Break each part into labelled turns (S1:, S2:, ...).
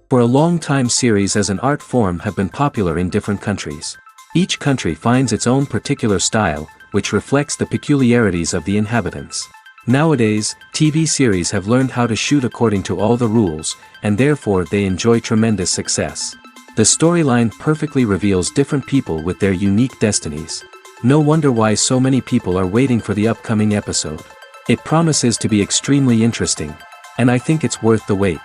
S1: For a long time series as an art form have been popular in different countries. Each country finds its own particular style, which reflects the peculiarities of the inhabitants. Nowadays, TV series have learned how to shoot according to all the rules, and therefore they enjoy tremendous success. The storyline perfectly reveals different people with their unique destinies. No wonder why so many people are waiting for the upcoming episode. It promises to be extremely interesting, and I think it's worth the wait.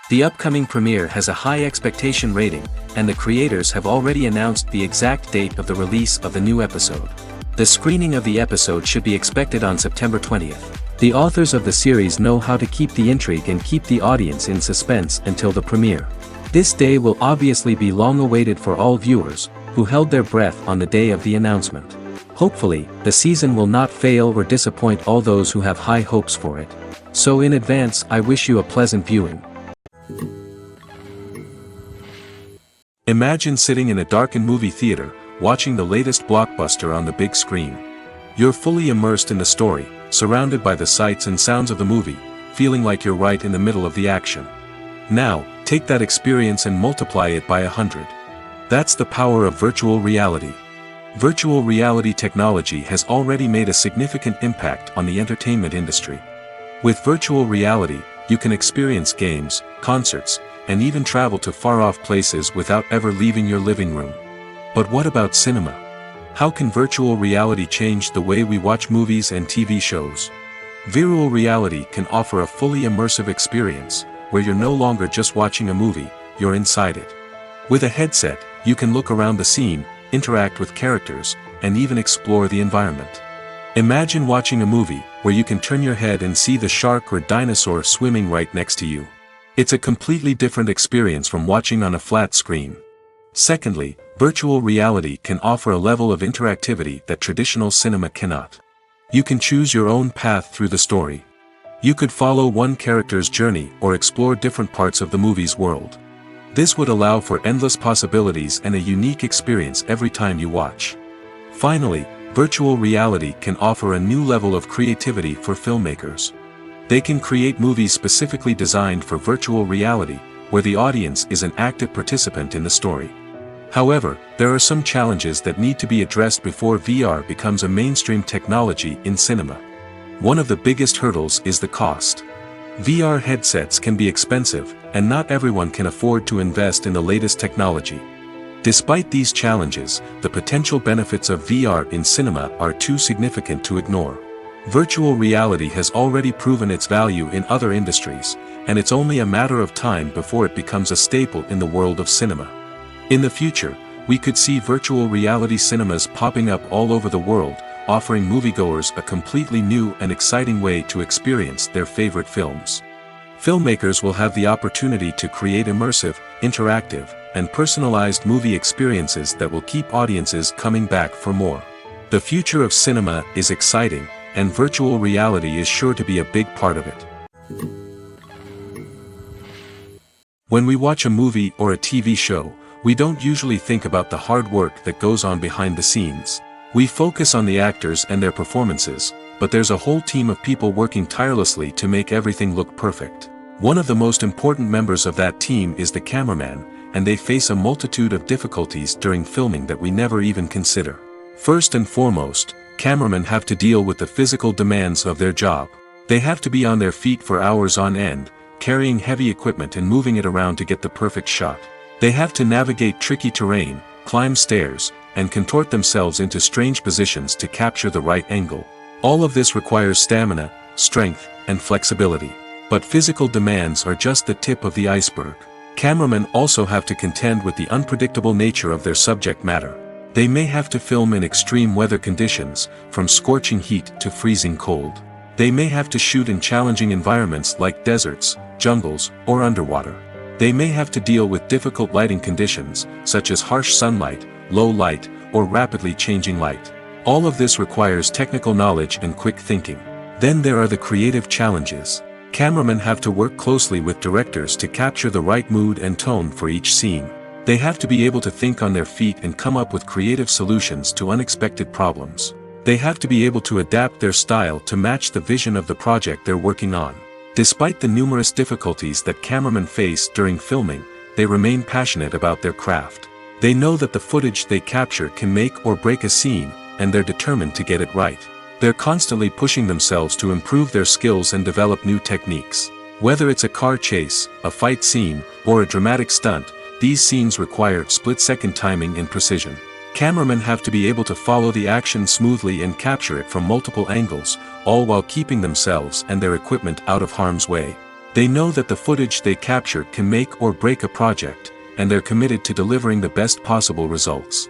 S1: The upcoming premiere has a high expectation rating, and the creators have already announced the exact date of the release of the new episode. The screening of the episode should be expected on September 20th. The authors of the series know how to keep the intrigue and keep the audience in suspense until the premiere. This day will obviously be long awaited for all viewers, who held their breath on the day of the announcement. Hopefully, the season will not fail or disappoint all those who have high hopes for it. So in advance, I wish you a pleasant viewing.
S2: Imagine sitting in a darkened movie theater, watching the latest blockbuster on the big screen. You're fully immersed in the story, surrounded by the sights and sounds of the movie, feeling like you're right in the middle of the action. Now, take that experience and multiply it by 100. That's the power of virtual reality. Virtual reality technology has already made a significant impact on the entertainment industry. With virtual reality, you can experience games, concerts, and even travel to far-off places without ever leaving your living room. But what about cinema? How can virtual reality change the way we watch movies and TV shows? Virtual reality can offer a fully immersive experience, where you're no longer just watching a movie, you're inside it. With a headset, you can look around the scene, interact with characters, and even explore the environment. Imagine watching a movie, where you can turn your head and see the shark or dinosaur swimming right next to you. It's a completely different experience from watching on a flat screen. Secondly, virtual reality can offer a level of interactivity that traditional cinema cannot. You can choose your own path through the story. You could follow one character's journey or explore different parts of the movie's world. This would allow for endless possibilities and a unique experience every time you watch. Finally, virtual reality can offer a new level of creativity for filmmakers. They can create movies specifically designed for virtual reality, where the audience is an active participant in the story. However, there are some challenges that need to be addressed before VR becomes a mainstream technology in cinema. One of the biggest hurdles is the cost. VR headsets can be expensive, and not everyone can afford to invest in the latest technology. Despite these challenges, the potential benefits of VR in cinema are too significant to ignore. Virtual reality has already proven its value in other industries, and it's only a matter of time before it becomes a staple in the world of cinema. In the future, we could see virtual reality cinemas popping up all over the world, offering moviegoers a completely new and exciting way to experience their favorite films. Filmmakers will have the opportunity to create immersive, interactive, and personalized movie experiences that will keep audiences coming back for more. The future of cinema is exciting, and virtual reality is sure to be a big part of it. When we watch a movie or a TV show, we don't usually think about the hard work that goes on behind the scenes. We focus on the actors and their performances, but there's a whole team of people working tirelessly to make everything look perfect. One of the most important members of that team is the cameraman, and they face a multitude of difficulties during filming that we never even consider. First and foremost, cameramen have to deal with the physical demands of their job. They have to be on their feet for hours on end, carrying heavy equipment and moving it around to get the perfect shot. They have to navigate tricky terrain, climb stairs, and contort themselves into strange positions to capture the right angle. All of this requires stamina, strength, and flexibility. But physical demands are just the tip of the iceberg. Cameramen also have to contend with the unpredictable nature of their subject matter. They may have to film in extreme weather conditions, from scorching heat to freezing cold. They may have to shoot in challenging environments like deserts, jungles, or underwater. They may have to deal with difficult lighting conditions, such as harsh sunlight, low light, or rapidly changing light. All of this requires technical knowledge and quick thinking. Then there are the creative challenges. Cameramen have to work closely with directors to capture the right mood and tone for each scene. They have to be able to think on their feet and come up with creative solutions to unexpected problems. They have to be able to adapt their style to match the vision of the project they're working on. Despite the numerous difficulties that cameramen face during filming, they remain passionate about their craft. They know that the footage they capture can make or break a scene, and they're determined to get it right. They're constantly pushing themselves to improve their skills and develop new techniques. Whether it's a car chase, a fight scene, or a dramatic stunt, these scenes require split-second timing and precision. Cameramen have to be able to follow the action smoothly and capture it from multiple angles, all while keeping themselves and their equipment out of harm's way. They know that the footage they capture can make or break a project, and they're committed to delivering the best possible results.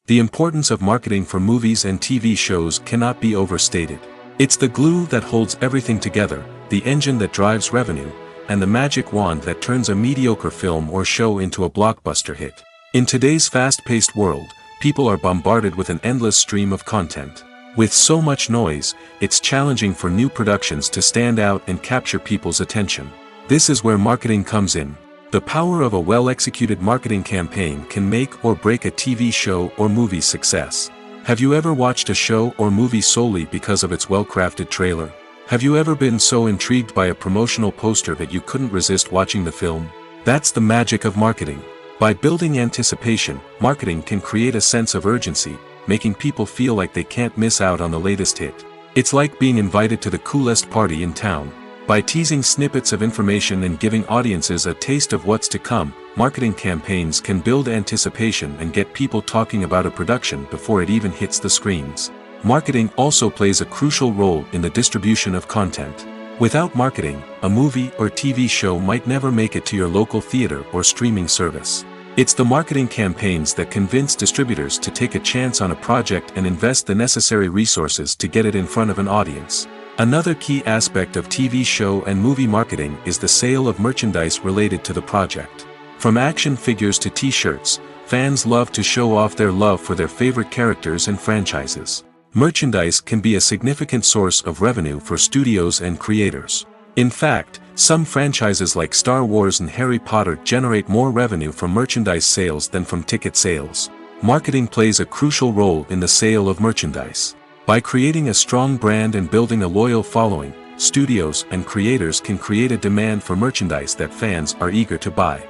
S2: The importance of marketing for movies and TV shows cannot be overstated. It's the glue that holds everything together, the engine that drives revenue, and the magic wand that turns a mediocre film or show into a blockbuster hit. In today's fast-paced world, people are bombarded with an endless stream of content. With so much noise, it's challenging for new productions to stand out and capture people's attention. This is where marketing comes in. The power of a well-executed marketing campaign can make or break a TV show or movie's success. Have you ever watched a show or movie solely because of its well-crafted trailer? Have you ever been so intrigued by a promotional poster that you couldn't resist watching the film? That's the magic of marketing. By building anticipation, marketing can create a sense of urgency, making people feel like they can't miss out on the latest hit. It's like being invited to the coolest party in town. By teasing snippets of information and giving audiences a taste of what's to come, marketing campaigns can build anticipation and get people talking about a production before it even hits the screens. Marketing also plays a crucial role in the distribution of content. Without marketing, a movie or TV show might never make it to your local theater or streaming service. It's the marketing campaigns that convince distributors to take a chance on a project and invest the necessary resources to get it in front of an audience. Another key aspect of TV show and movie marketing is the sale of merchandise related to the project. From action figures to t-shirts, fans love to show off their love for their favorite characters and franchises. Merchandise can be a significant source of revenue for studios and creators. In fact, some franchises like Star Wars and Harry Potter generate more revenue from merchandise sales than from ticket sales. Marketing plays a crucial role in the sale of merchandise. By creating a strong brand and building a loyal following, studios and creators can create a demand for merchandise that fans are eager to buy.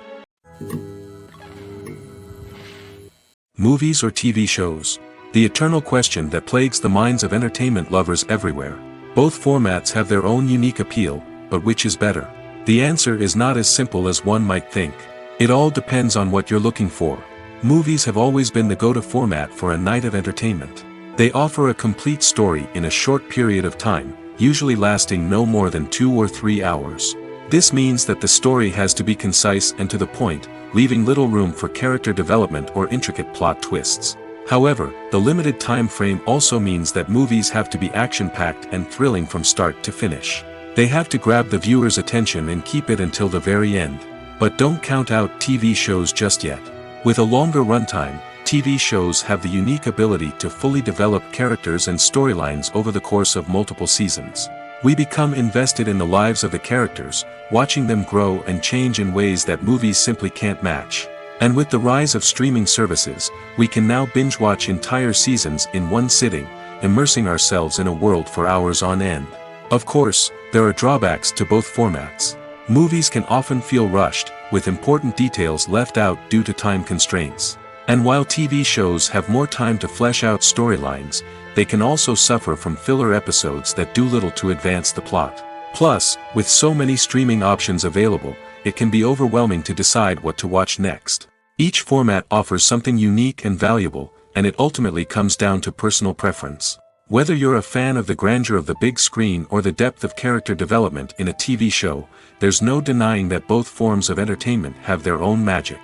S2: Movies or TV shows? The eternal question that plagues the minds of entertainment lovers everywhere. Both formats have their own unique appeal, but which is better? The answer is not as simple as one might think. It all depends on what you're looking for. Movies have always been the go-to format for a night of entertainment. They offer a complete story in a short period of time, usually lasting no more than 2 or 3 hours. This means that the story has to be concise and to the point, leaving little room for character development or intricate plot twists. However, the limited time frame also means that movies have to be action-packed and thrilling from start to finish. They have to grab the viewer's attention and keep it until the very end. But don't count out TV shows just yet. With a longer runtime, TV shows have the unique ability to fully develop characters and storylines over the course of multiple seasons. We become invested in the lives of the characters, watching them grow and change in ways that movies simply can't match. And with the rise of streaming services, we can now binge-watch entire seasons in one sitting, immersing ourselves in a world for hours on end. Of course, there are drawbacks to both formats. Movies can often feel rushed, with important details left out due to time constraints. And while TV shows have more time to flesh out storylines, they can also suffer from filler episodes that do little to advance the plot. Plus, with so many streaming options available, it can be overwhelming to decide what to watch next. Each format offers something unique and valuable, and it ultimately comes down to personal preference. Whether you're a fan of the grandeur of the big screen or the depth of character development in a TV show, there's no denying that both forms of entertainment have their own magic.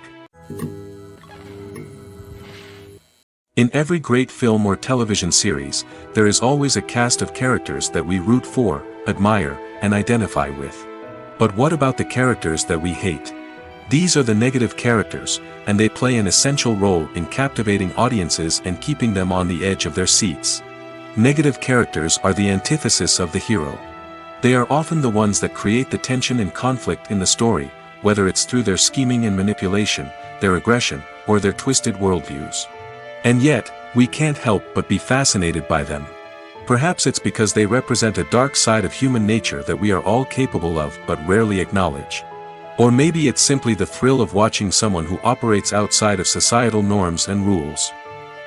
S2: In every great film or television series, there is always a cast of characters that we root for, admire, and identify with. But what about the characters that we hate? These are the negative characters, and they play an essential role in captivating audiences and keeping them on the edge of their seats. Negative characters are the antithesis of the hero. They are often the ones that create the tension and conflict in the story, whether it's through their scheming and manipulation, their aggression, or their twisted worldviews. And yet, we can't help but be fascinated by them. Perhaps it's because they represent a dark side of human nature that we are all capable of but rarely acknowledge. Or maybe it's simply the thrill of watching someone who operates outside of societal norms and rules.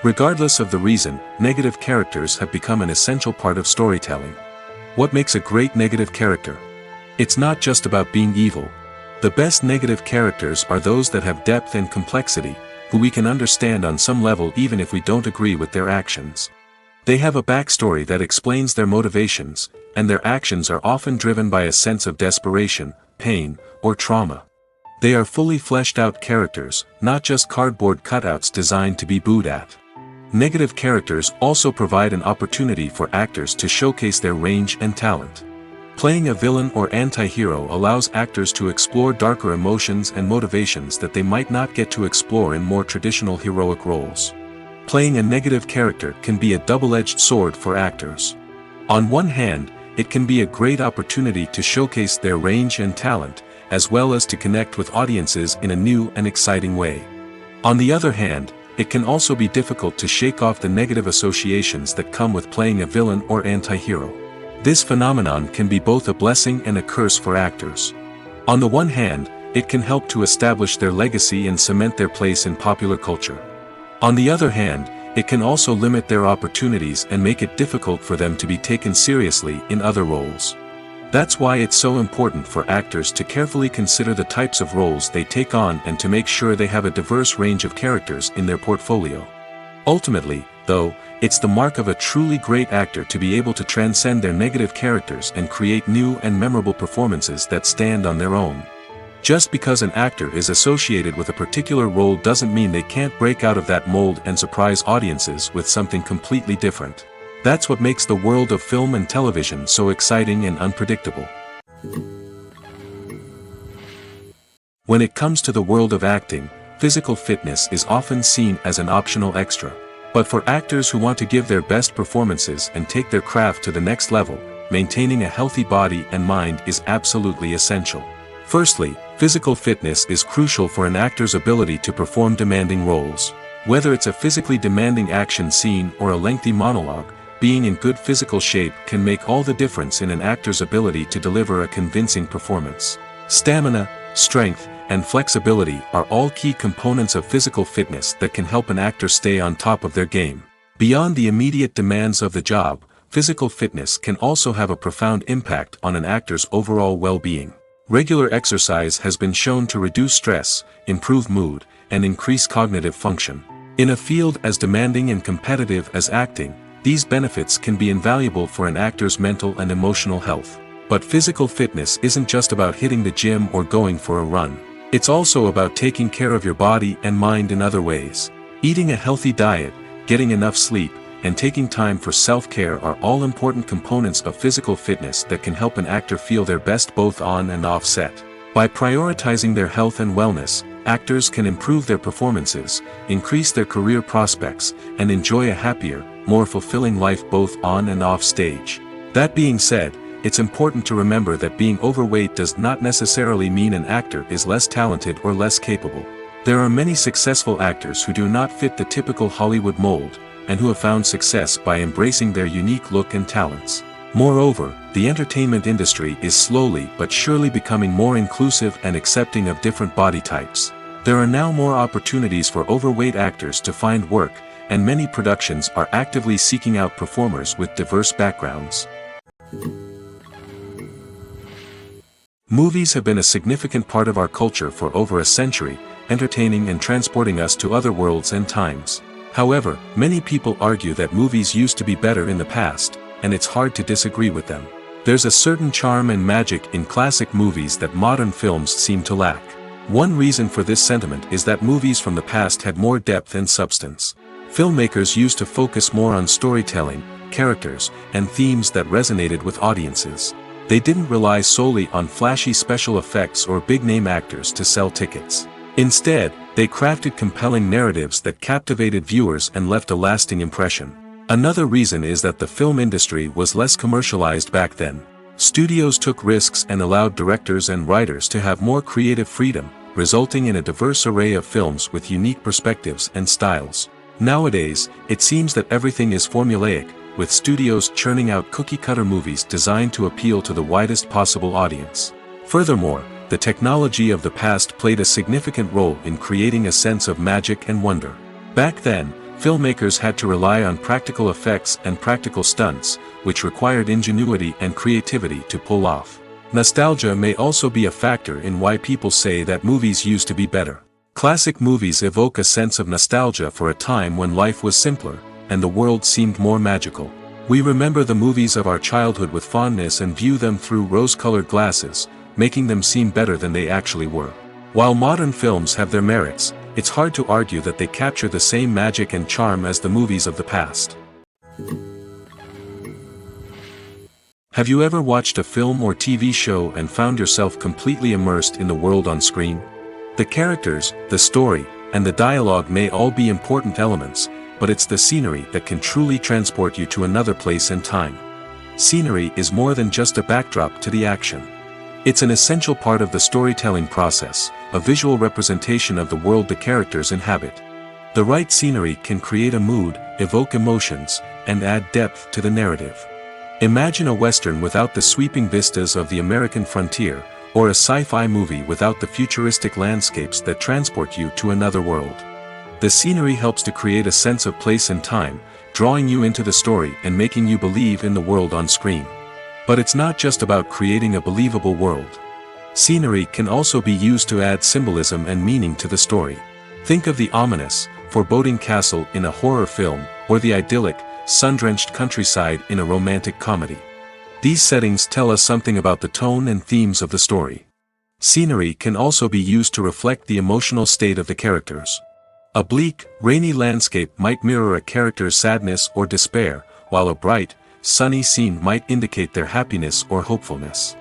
S2: Regardless of the reason, negative characters have become an essential part of storytelling. What makes a great negative character? It's not just about being evil. The best negative characters are those that have depth and complexity, who we can understand on some level even if we don't agree with their actions. They have a backstory that explains their motivations, and their actions are often driven by a sense of desperation, pain, or trauma. They are fully fleshed out characters, not just cardboard cutouts designed to be booed at. Negative characters also provide an opportunity for actors to showcase their range and talent. Playing a villain or anti-hero allows actors to explore darker emotions and motivations that they might not get to explore in more traditional heroic roles. Playing a negative character can be a double-edged sword for actors. On one hand, it can be a great opportunity to showcase their range and talent, as well as to connect with audiences in a new and exciting way. On the other hand, it can also be difficult to shake off the negative associations that come with playing a villain or anti-hero. This phenomenon can be both a blessing and a curse for actors. On the one hand, it can help to establish their legacy and cement their place in popular culture. On the other hand, it can also limit their opportunities and make it difficult for them to be taken seriously in other roles. That's why it's so important for actors to carefully consider the types of roles they take on and to make sure they have a diverse range of characters in their portfolio. Ultimately, though, it's the mark of a truly great actor to be able to transcend their negative characters and create new and memorable performances that stand on their own. Just because an actor is associated with a particular role doesn't mean they can't break out of that mold and surprise audiences with something completely different. That's what makes the world of film and television so exciting and unpredictable. When it comes to the world of acting, physical fitness is often seen as an optional extra. But for actors who want to give their best performances and take their craft to the next level, maintaining a healthy body and mind is absolutely essential. Firstly, physical fitness is crucial for an actor's ability to perform demanding roles. Whether it's a physically demanding action scene or a lengthy monologue, being in good physical shape can make all the difference in an actor's ability to deliver a convincing performance. Stamina, strength, and flexibility are all key components of physical fitness that can help an actor stay on top of their game. Beyond the immediate demands of the job, physical fitness can also have a profound impact on an actor's overall well-being. Regular exercise has been shown to reduce stress, improve mood, and increase cognitive function. In a field as demanding and competitive as acting, these benefits can be invaluable for an actor's mental and emotional health. But physical fitness isn't just about hitting the gym or going for a run. It's also about taking care of your body and mind in other ways. Eating a healthy diet, getting enough sleep, and taking time for self-care are all important components of physical fitness that can help an actor feel their best both on and off set. By prioritizing their health and wellness, actors can improve their performances, increase their career prospects, and enjoy a happier, more fulfilling life both on and off stage. That being said, it's important to remember that being overweight does not necessarily mean an actor is less talented or less capable. There are many successful actors who do not fit the typical Hollywood mold, and who have found success by embracing their unique look and talents. Moreover, the entertainment industry is slowly but surely becoming more inclusive and accepting of different body types. There are now more opportunities for overweight actors to find work, and many productions are actively seeking out performers with diverse backgrounds. Movies have been a significant part of our culture for over a century, entertaining and transporting us to other worlds and times. However, many people argue that movies used to be better in the past, and it's hard to disagree with them. There's a certain charm and magic in classic movies that modern films seem to lack. One reason for this sentiment is that movies from the past had more depth and substance. Filmmakers used to focus more on storytelling, characters, and themes that resonated with audiences. They didn't rely solely on flashy special effects or big-name actors to sell tickets. Instead, they crafted compelling narratives that captivated viewers and left a lasting impression. Another reason is that the film industry was less commercialized back then. Studios took risks and allowed directors and writers to have more creative freedom, resulting in a diverse array of films with unique perspectives and styles. Nowadays, it seems that everything is formulaic, with studios churning out cookie-cutter movies designed to appeal to the widest possible audience. Furthermore, the technology of the past played a significant role in creating a sense of magic and wonder. Back then, filmmakers had to rely on practical effects and practical stunts, which required ingenuity and creativity to pull off. Nostalgia may also be a factor in why people say that movies used to be better. Classic movies evoke a sense of nostalgia for a time when life was simpler, and the world seemed more magical. We remember the movies of our childhood with fondness and view them through rose-colored glasses, making them seem better than they actually were. While modern films have their merits, it's hard to argue that they capture the same magic and charm as the movies of the past. Have you ever watched a film or TV show and found yourself completely immersed in the world on screen? The characters, the story, and the dialogue may all be important elements, but it's the scenery that can truly transport you to another place and time. Scenery is more than just a backdrop to the action. It's an essential part of the storytelling process, a visual representation of the world the characters inhabit. The right scenery can create a mood, evoke emotions, and add depth to the narrative. Imagine a Western without the sweeping vistas of the American frontier, or a sci-fi movie without the futuristic landscapes that transport you to another world. The scenery helps to create a sense of place and time, drawing you into the story and making you believe in the world on screen. But it's not just about creating a believable world. Scenery can also be used to add symbolism and meaning to the story. Think of the ominous, foreboding castle in a horror film, or the idyllic, sun-drenched countryside in a romantic comedy. These settings tell us something about the tone and themes of the story. Scenery can also be used to reflect the emotional state of the characters. A bleak, rainy landscape might mirror a character's sadness or despair, while a bright, sunny scene might indicate their happiness or hopefulness.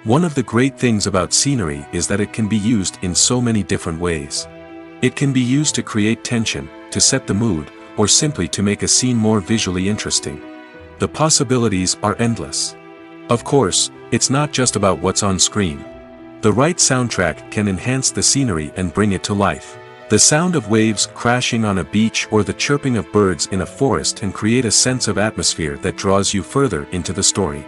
S2: One of the great things about scenery is that it can be used in so many different ways. It can be used to create tension, to set the mood, or simply to make a scene more visually interesting. The possibilities are endless. Of course, it's not just about what's on screen. The right soundtrack can enhance the scenery and bring it to life. The sound of waves crashing on a beach or the chirping of birds in a forest can create a sense of atmosphere that draws you further into the story.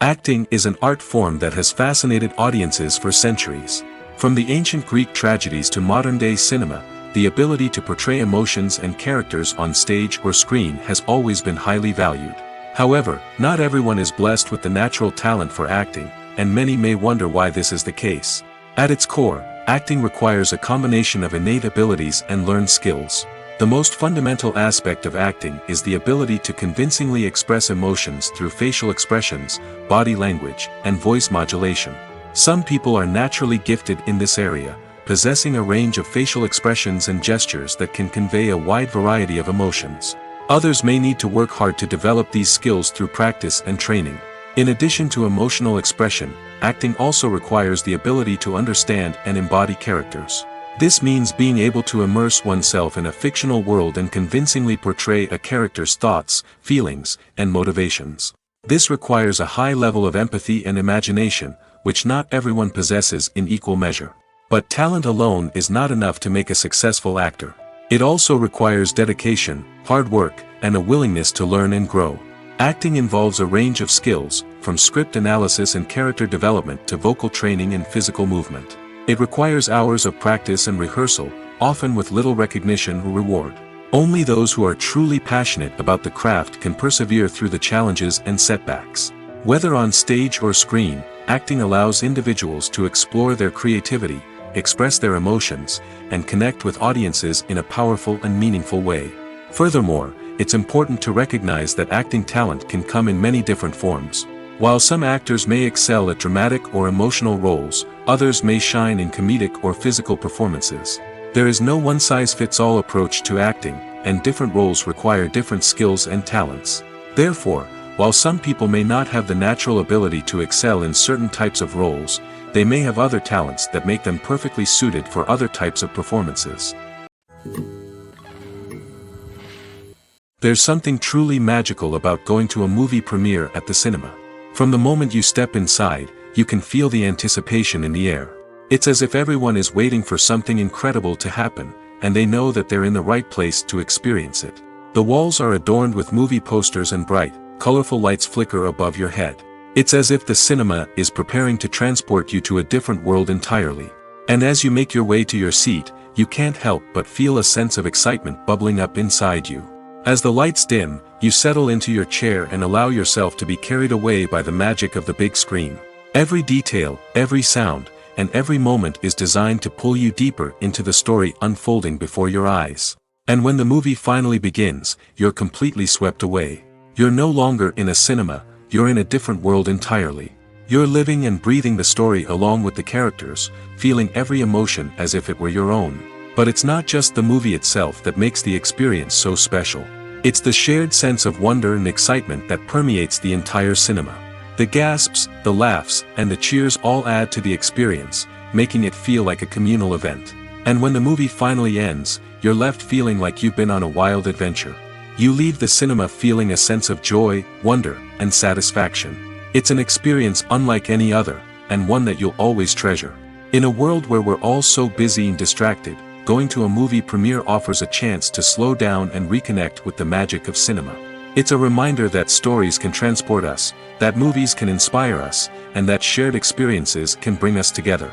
S2: Acting is an art form that has fascinated audiences for centuries. From the ancient Greek tragedies to modern-day cinema, the ability to portray emotions and characters on stage or screen has always been highly valued. However, not everyone is blessed with the natural talent for acting, and many may wonder why this is the case. At its core, acting requires a combination of innate abilities and learned skills. The most fundamental aspect of acting is the ability to convincingly express emotions through facial expressions, body language, and voice modulation. Some people are naturally gifted in this area, possessing a range of facial expressions and gestures that can convey a wide variety of emotions. Others may need to work hard to develop these skills through practice and training. In addition to emotional expression, acting also requires the ability to understand and embody characters. This means being able to immerse oneself in a fictional world and convincingly portray a character's thoughts, feelings, and motivations. This requires a high level of empathy and imagination, which not everyone possesses in equal measure. But talent alone is not enough to make a successful actor. It also requires dedication, hard work, and a willingness to learn and grow. Acting involves a range of skills, from script analysis and character development to vocal training and physical movement. It requires hours of practice and rehearsal, often with little recognition or reward. Only those who are truly passionate about the craft can persevere through the challenges and setbacks. Whether on stage or screen, acting allows individuals to explore their creativity, express their emotions, and connect with audiences in a powerful and meaningful way. Furthermore, it's important to recognize that acting talent can come in many different forms. While some actors may excel at dramatic or emotional roles, others may shine in comedic or physical performances. There is no one-size-fits-all approach to acting, and different roles require different skills and talents. Therefore, while some people may not have the natural ability to excel in certain types of roles, they may have other talents that make them perfectly suited for other types of performances. There's something truly magical about going to a movie premiere at the cinema. From the moment you step inside, you can feel the anticipation in the air. It's as if everyone is waiting for something incredible to happen, and they know that they're in the right place to experience it. The walls are adorned with movie posters and bright, colorful lights flicker above your head. It's as if the cinema is preparing to transport you to a different world entirely. And as you make your way to your seat, you can't help but feel a sense of excitement bubbling up inside you. As the lights dim, you settle into your chair and allow yourself to be carried away by the magic of the big screen. Every detail, every sound, and every moment is designed to pull you deeper into the story unfolding before your eyes. And when the movie finally begins, you're completely swept away. You're no longer in a cinema, you're in a different world entirely. You're living and breathing the story along with the characters, feeling every emotion as if it were your own. But it's not just the movie itself that makes the experience so special. It's the shared sense of wonder and excitement that permeates the entire cinema. The gasps, the laughs, and the cheers all add to the experience, making it feel like a communal event. And when the movie finally ends, you're left feeling like you've been on a wild adventure. You leave the cinema feeling a sense of joy, wonder, and satisfaction. It's an experience unlike any other, and one that you'll always treasure. In a world where we're all so busy and distracted, going to a movie premiere offers a chance to slow down and reconnect with the magic of cinema. It's a reminder that stories can transport us, that movies can inspire us, and that shared experiences can bring us together.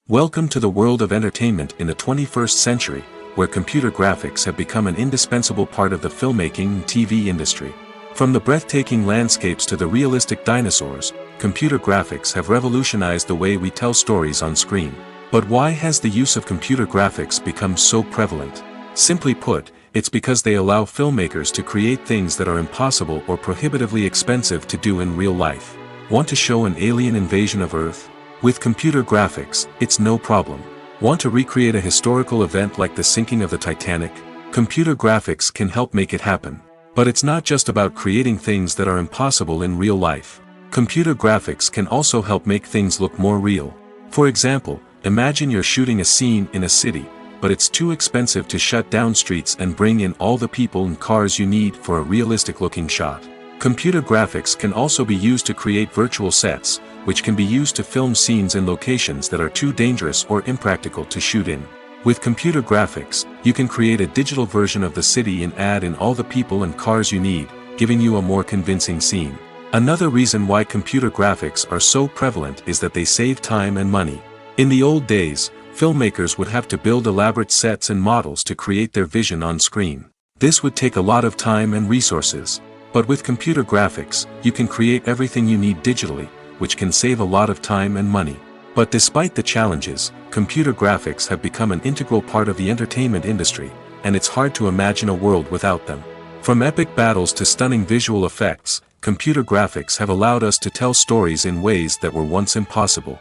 S2: Welcome to the world of entertainment in the 21st century, where computer graphics have become an indispensable part of the filmmaking and TV industry. From the breathtaking landscapes to the realistic dinosaurs, computer graphics have revolutionized the way we tell stories on screen. But why has the use of computer graphics become so prevalent? Simply put, it's because they allow filmmakers to create things that are impossible or prohibitively expensive to do in real life. Want to show an alien invasion of Earth? With computer graphics, it's no problem. Want to recreate a historical event like the sinking of the Titanic? Computer graphics can help make it happen. But it's not just about creating things that are impossible in real life. Computer graphics can also help make things look more real. For example, imagine you're shooting a scene in a city, but it's too expensive to shut down streets and bring in all the people and cars you need for a realistic-looking shot. Computer graphics can also be used to create virtual sets, which can be used to film scenes in locations that are too dangerous or impractical to shoot in. With computer graphics, you can create a digital version of the city and add in all the people and cars you need, giving you a more convincing scene. Another reason why computer graphics are so prevalent is that they save time and money. In the old days, filmmakers would have to build elaborate sets and models to create their vision on screen. This would take a lot of time and resources. But with computer graphics, you can create everything you need digitally, which can save a lot of time and money. But despite the challenges, computer graphics have become an integral part of the entertainment industry, and it's hard to imagine a world without them. From epic battles to stunning visual effects, computer graphics have allowed us to tell stories in ways that were once impossible.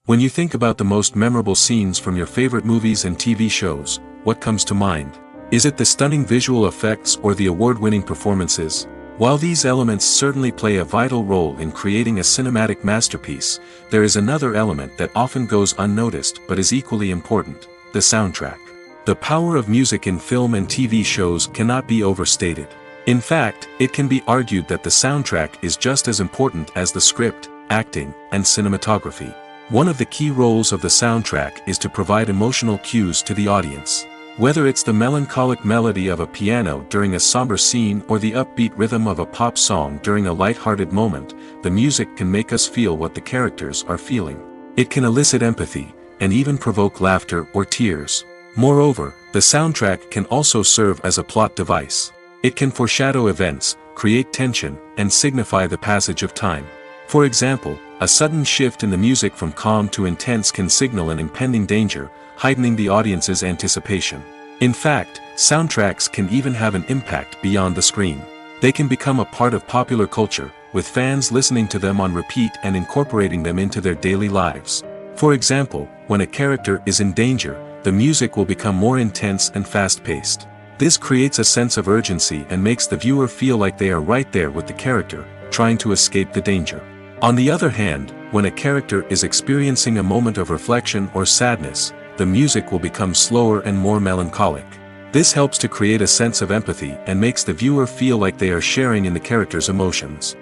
S2: When you think about the most memorable scenes from your favorite movies and TV shows, what comes to mind? Is it the stunning visual effects or the award-winning performances? While these elements certainly play a vital role in creating a cinematic masterpiece, there is another element that often goes unnoticed but is equally important: the soundtrack. The power of music in film and TV shows cannot be overstated. In fact, it can be argued that the soundtrack is just as important as the script, acting, and cinematography. One of the key roles of the soundtrack is to provide emotional cues to the audience. Whether it's the melancholic melody of a piano during a somber scene or the upbeat rhythm of a pop song during a light-hearted moment, the music can make us feel what the characters are feeling. It can elicit empathy, and even provoke laughter or tears. Moreover, the soundtrack can also serve as a plot device. It can foreshadow events, create tension, and signify the passage of time. For example, a sudden shift in the music from calm to intense can signal an impending danger, heightening the audience's anticipation. In fact, soundtracks can even have an impact beyond the screen. They can become a part of popular culture, with fans listening to them on repeat and incorporating them into their daily lives. For example, when a character is in danger, the music will become more intense and fast-paced. This creates a sense of urgency and makes the viewer feel like they are right there with the character, trying to escape the danger. On the other hand, when a character is experiencing a moment of reflection or sadness, the music will become slower and more melancholic. This helps to create a sense of empathy and makes the viewer feel like they are sharing in the character's emotions.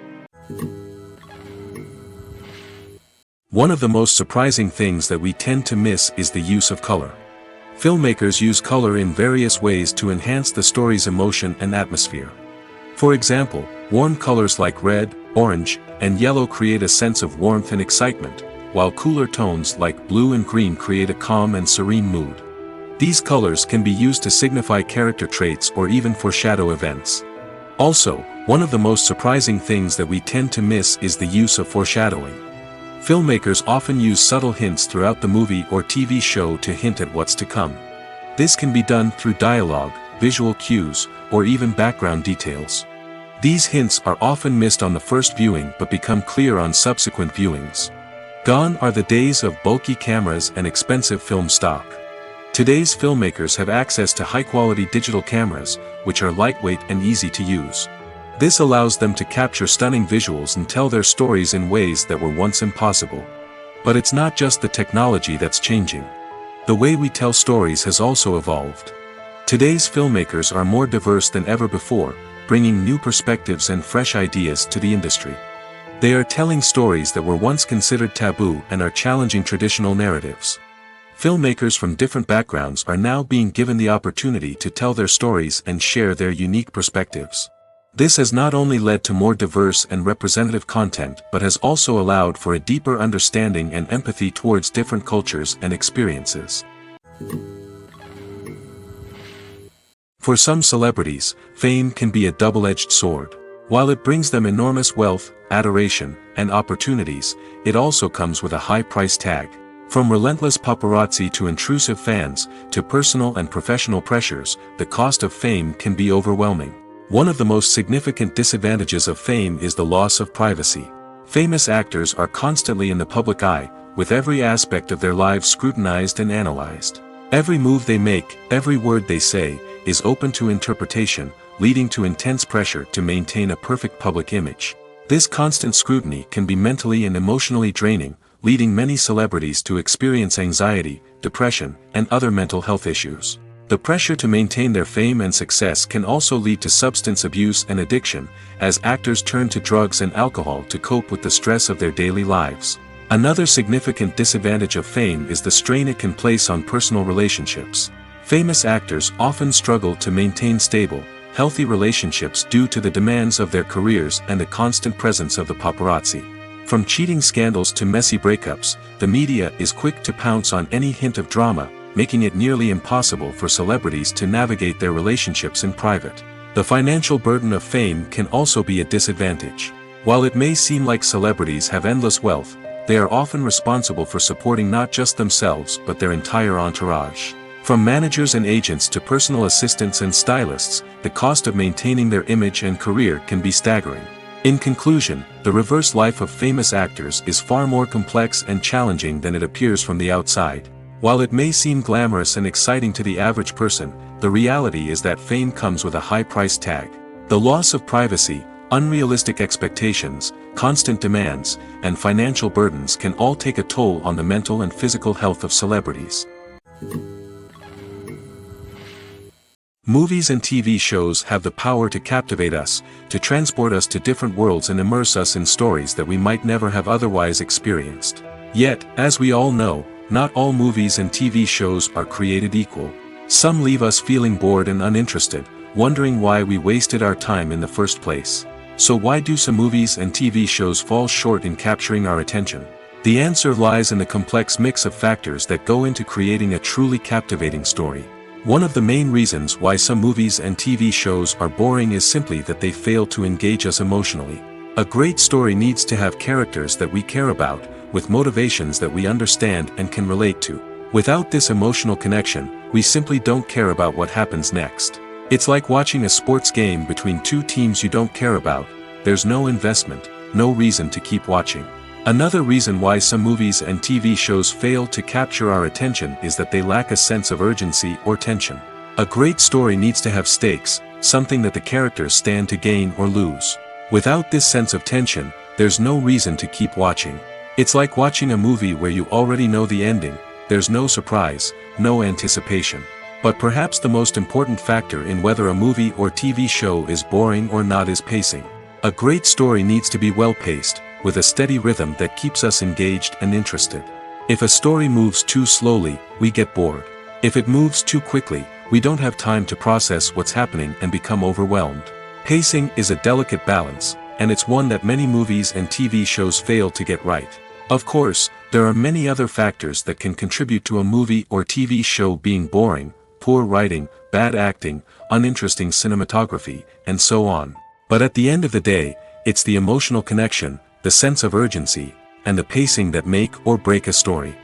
S2: One of the most surprising things that we tend to miss is the use of color. Filmmakers use color in various ways to enhance the story's emotion and atmosphere. For example, warm colors like red, orange, and yellow create a sense of warmth and excitement, while cooler tones like blue and green create a calm and serene mood. These colors can be used to signify character traits or even foreshadow events. Also, one of the most surprising things that we tend to miss is the use of foreshadowing. Filmmakers often use subtle hints throughout the movie or TV show to hint at what's to come. This can be done through dialogue, visual cues, or even background details. These hints are often missed on the first viewing but become clear on subsequent viewings. Gone are the days of bulky cameras and expensive film stock. Today's filmmakers have access to high-quality digital cameras, which are lightweight and easy to use. This allows them to capture stunning visuals and tell their stories in ways that were once impossible. But it's not just the technology that's changing. The way we tell stories has also evolved. Today's filmmakers are more diverse than ever before, bringing new perspectives and fresh ideas to the industry. They are telling stories that were once considered taboo and are challenging traditional narratives. Filmmakers from different backgrounds are now being given the opportunity to tell their stories and share their unique perspectives. This has not only led to more diverse and representative content but has also allowed for a deeper understanding and empathy towards different cultures and experiences. For some celebrities, fame can be a double-edged sword. While it brings them enormous wealth, adoration, and opportunities, it also comes with a high price tag. From relentless paparazzi to intrusive fans, to personal and professional pressures, the cost of fame can be overwhelming. One of the most significant disadvantages of fame is the loss of privacy. Famous actors are constantly in the public eye, with every aspect of their lives scrutinized and analyzed. Every move they make, every word they say, is open to interpretation, leading to intense pressure to maintain a perfect public image. This constant scrutiny can be mentally and emotionally draining, leading many celebrities to experience anxiety, depression, and other mental health issues. The pressure to maintain their fame and success can also lead to substance abuse and addiction, as actors turn to drugs and alcohol to cope with the stress of their daily lives. Another significant disadvantage of fame is the strain it can place on personal relationships. Famous actors often struggle to maintain stable, healthy relationships due to the demands of their careers and the constant presence of the paparazzi. From cheating scandals to messy breakups, the media is quick to pounce on any hint of drama, making it nearly impossible for celebrities to navigate their relationships in private. The financial burden of fame can also be a disadvantage. While it may seem like celebrities have endless wealth, they are often responsible for supporting not just themselves but their entire entourage. From managers and agents to personal assistants and stylists, the cost of maintaining their image and career can be staggering. In conclusion, the reverse life of famous actors is far more complex and challenging than it appears from the outside. While it may seem glamorous and exciting to the average person, the reality is that fame comes with a high price tag. The loss of privacy, unrealistic expectations, constant demands, and financial burdens can all take a toll on the mental and physical health of celebrities. Movies and TV shows have the power to captivate us, to transport us to different worlds and immerse us in stories that we might never have otherwise experienced. Yet, as we all know, not all movies and TV shows are created equal. Some leave us feeling bored and uninterested, wondering why we wasted our time in the first place. So why do some movies and TV shows fall short in capturing our attention? The answer lies in the complex mix of factors that go into creating a truly captivating story. One of the main reasons why some movies and TV shows are boring is simply that they fail to engage us emotionally. A great story needs to have characters that we care about, with motivations that we understand and can relate to. Without this emotional connection, we simply don't care about what happens next. It's like watching a sports game between two teams you don't care about. There's no investment, no reason to keep watching. Another reason why some movies and TV shows fail to capture our attention is that they lack a sense of urgency or tension. A great story needs to have stakes, something that the characters stand to gain or lose. Without this sense of tension, there's no reason to keep watching. It's like watching a movie where you already know the ending. There's no surprise, no anticipation. But perhaps the most important factor in whether a movie or TV show is boring or not is pacing. A great story needs to be well paced, with a steady rhythm that keeps us engaged and interested. If a story moves too slowly, we get bored. If it moves too quickly, we don't have time to process what's happening and become overwhelmed. Pacing is a delicate balance, and it's one that many movies and TV shows fail to get right. Of course, there are many other factors that can contribute to a movie or TV show being boring: poor writing, bad acting, uninteresting cinematography, and so on. But at the end of the day, it's the emotional connection, the sense of urgency, and the pacing that make or break a story.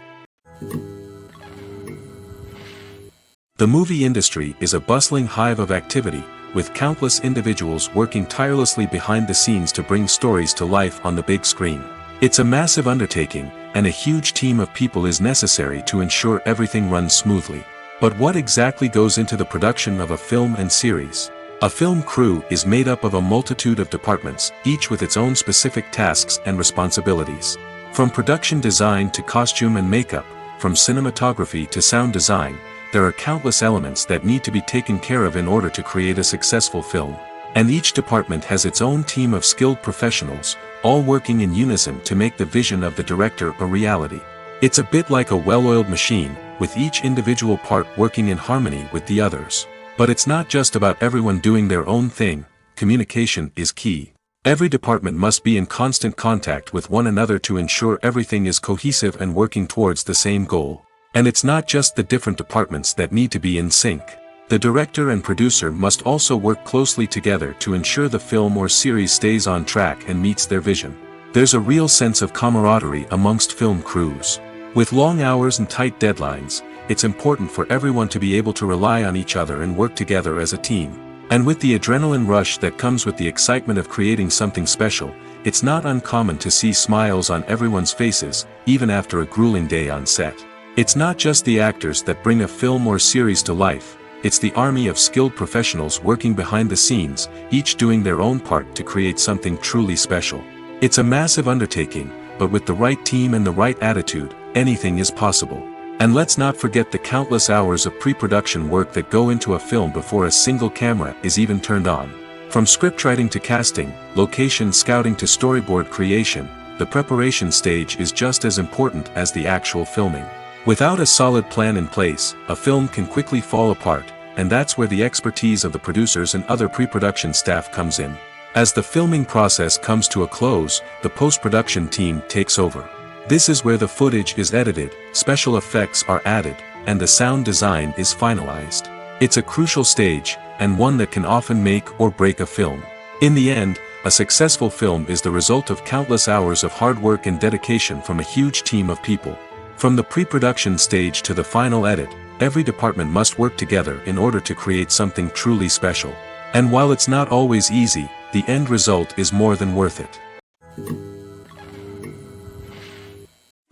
S2: The movie industry is a bustling hive of activity, with countless individuals working tirelessly behind the scenes to bring stories to life on the big screen. It's a massive undertaking, and a huge team of people is necessary to ensure everything runs smoothly. But what exactly goes into the production of a film and series? A film crew is made up of a multitude of departments, each with its own specific tasks and responsibilities. From production design to costume and makeup, from cinematography to sound design, there are countless elements that need to be taken care of in order to create a successful film. And each department has its own team of skilled professionals, all working in unison to make the vision of the director a reality. It's a bit like a well-oiled machine, with each individual part working in harmony with the others. But it's not just about everyone doing their own thing. Communication is key. Every department must be in constant contact with one another to ensure everything is cohesive and working towards the same goal. And it's not just the different departments that need to be in sync. The director and producer must also work closely together to ensure the film or series stays on track and meets their vision. There's a real sense of camaraderie amongst film crews. With long hours and tight deadlines, it's important for everyone to be able to rely on each other and work together as a team. And with the adrenaline rush that comes with the excitement of creating something special, it's not uncommon to see smiles on everyone's faces, even after a grueling day on set. It's not just the actors that bring a film or series to life. It's the army of skilled professionals working behind the scenes, each doing their own part to create something truly special. It's a massive undertaking, but with the right team and the right attitude, anything is possible. And let's not forget the countless hours of pre-production work that go into a film before a single camera is even turned on. From scriptwriting to casting, location scouting to storyboard creation, the preparation stage is just as important as the actual filming. Without a solid plan in place, a film can quickly fall apart, and that's where the expertise of the producers and other pre-production staff comes in. As the filming process comes to a close, the post-production team takes over. This is where the footage is edited, special effects are added, and the sound design is finalized. It's a crucial stage, and one that can often make or break a film. In the end, a successful film is the result of countless hours of hard work and dedication from a huge team of people. From the pre-production stage to the final edit, every department must work together in order to create something truly special. And while it's not always easy, the end result is more than worth it.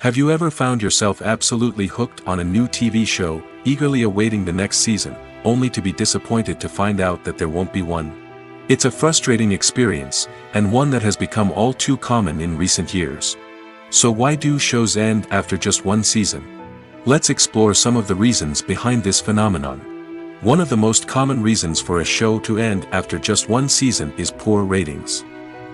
S2: Have you ever found yourself absolutely hooked on a new TV show, eagerly awaiting the next season, only to be disappointed to find out that there won't be one? It's a frustrating experience, and one that has become all too common in recent years. So why do shows end after just one season? Let's explore some of the reasons behind this phenomenon. One of the most common reasons for a show to end after just one season is poor ratings.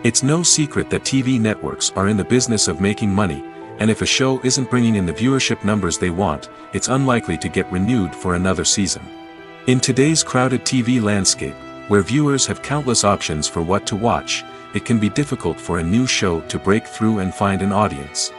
S2: It's no secret that TV networks are in the business of making money, and if a show isn't bringing in the viewership numbers they want, it's unlikely to get renewed for another season. In today's crowded TV landscape, where viewers have countless options for what to watch, it can be difficult for a new show to break through and find an audience.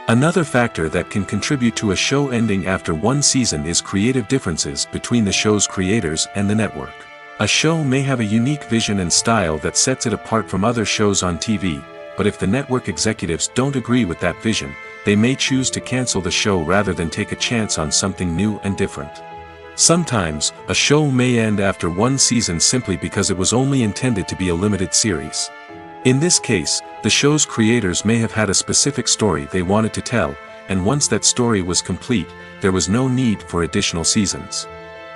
S2: Another factor that can contribute to a show ending after one season is creative differences between the show's creators and the network. A show may have a unique vision and style that sets it apart from other shows on TV, but if the network executives don't agree with that vision, they may choose to cancel the show rather than take a chance on something new and different. Sometimes, a show may end after one season simply because it was only intended to be a limited series. In this case, the show's creators may have had a specific story they wanted to tell, and once that story was complete, there was no need for additional seasons.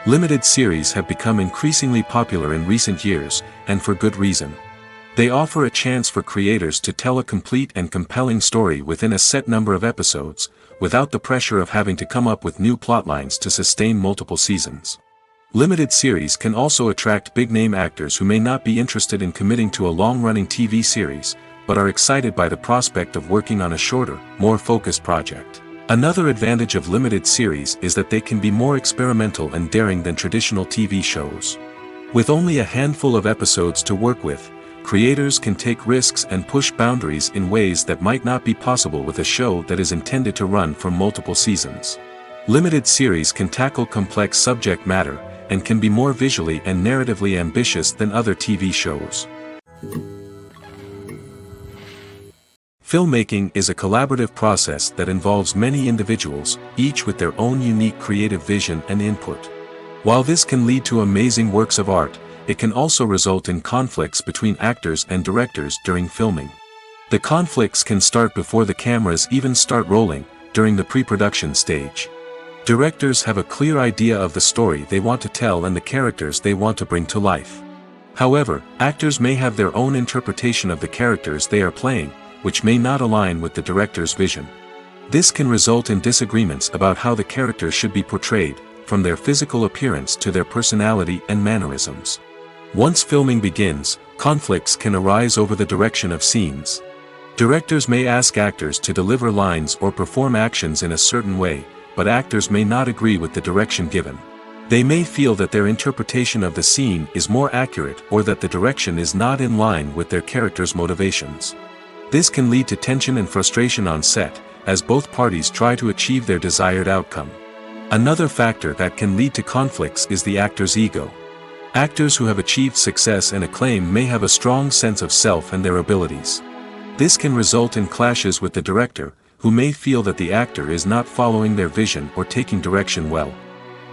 S2: Limited series have become increasingly popular in recent years, and for good reason. They offer a chance for creators to tell a complete and compelling story within a set number of episodes, without the pressure of having to come up with new plotlines to sustain multiple seasons. Limited series can also attract big-name actors who may not be interested in committing to a long-running TV series, but are excited by the prospect of working on a shorter, more focused project. Another advantage of limited series is that they can be more experimental and daring than traditional TV shows. With only a handful of episodes to work with, creators can take risks and push boundaries in ways that might not be possible with a show that is intended to run for multiple seasons. Limited series can tackle complex subject matter, and can be more visually and narratively ambitious than other TV shows. Filmmaking is a collaborative process that involves many individuals, each with their own unique creative vision and input. While this can lead to amazing works of art, it can also result in conflicts between actors and directors during filming. The conflicts can start before the cameras even start rolling, during the pre-production stage. Directors have a clear idea of the story they want to tell and the characters they want to bring to life. However, actors may have their own interpretation of the characters they are playing, which may not align with the director's vision. This can result in disagreements about how the characters should be portrayed, from their physical appearance to their personality and mannerisms. Once filming begins, conflicts can arise over the direction of scenes. Directors may ask actors to deliver lines or perform actions in a certain way, but actors may not agree with the direction given. They may feel that their interpretation of the scene is more accurate or that the direction is not in line with their character's motivations. This can lead to tension and frustration on set, as both parties try to achieve their desired outcome. Another factor that can lead to conflicts is the actor's ego. Actors who have achieved success and acclaim may have a strong sense of self and their abilities. This can result in clashes with the director, who may feel that the actor is not following their vision or taking direction well.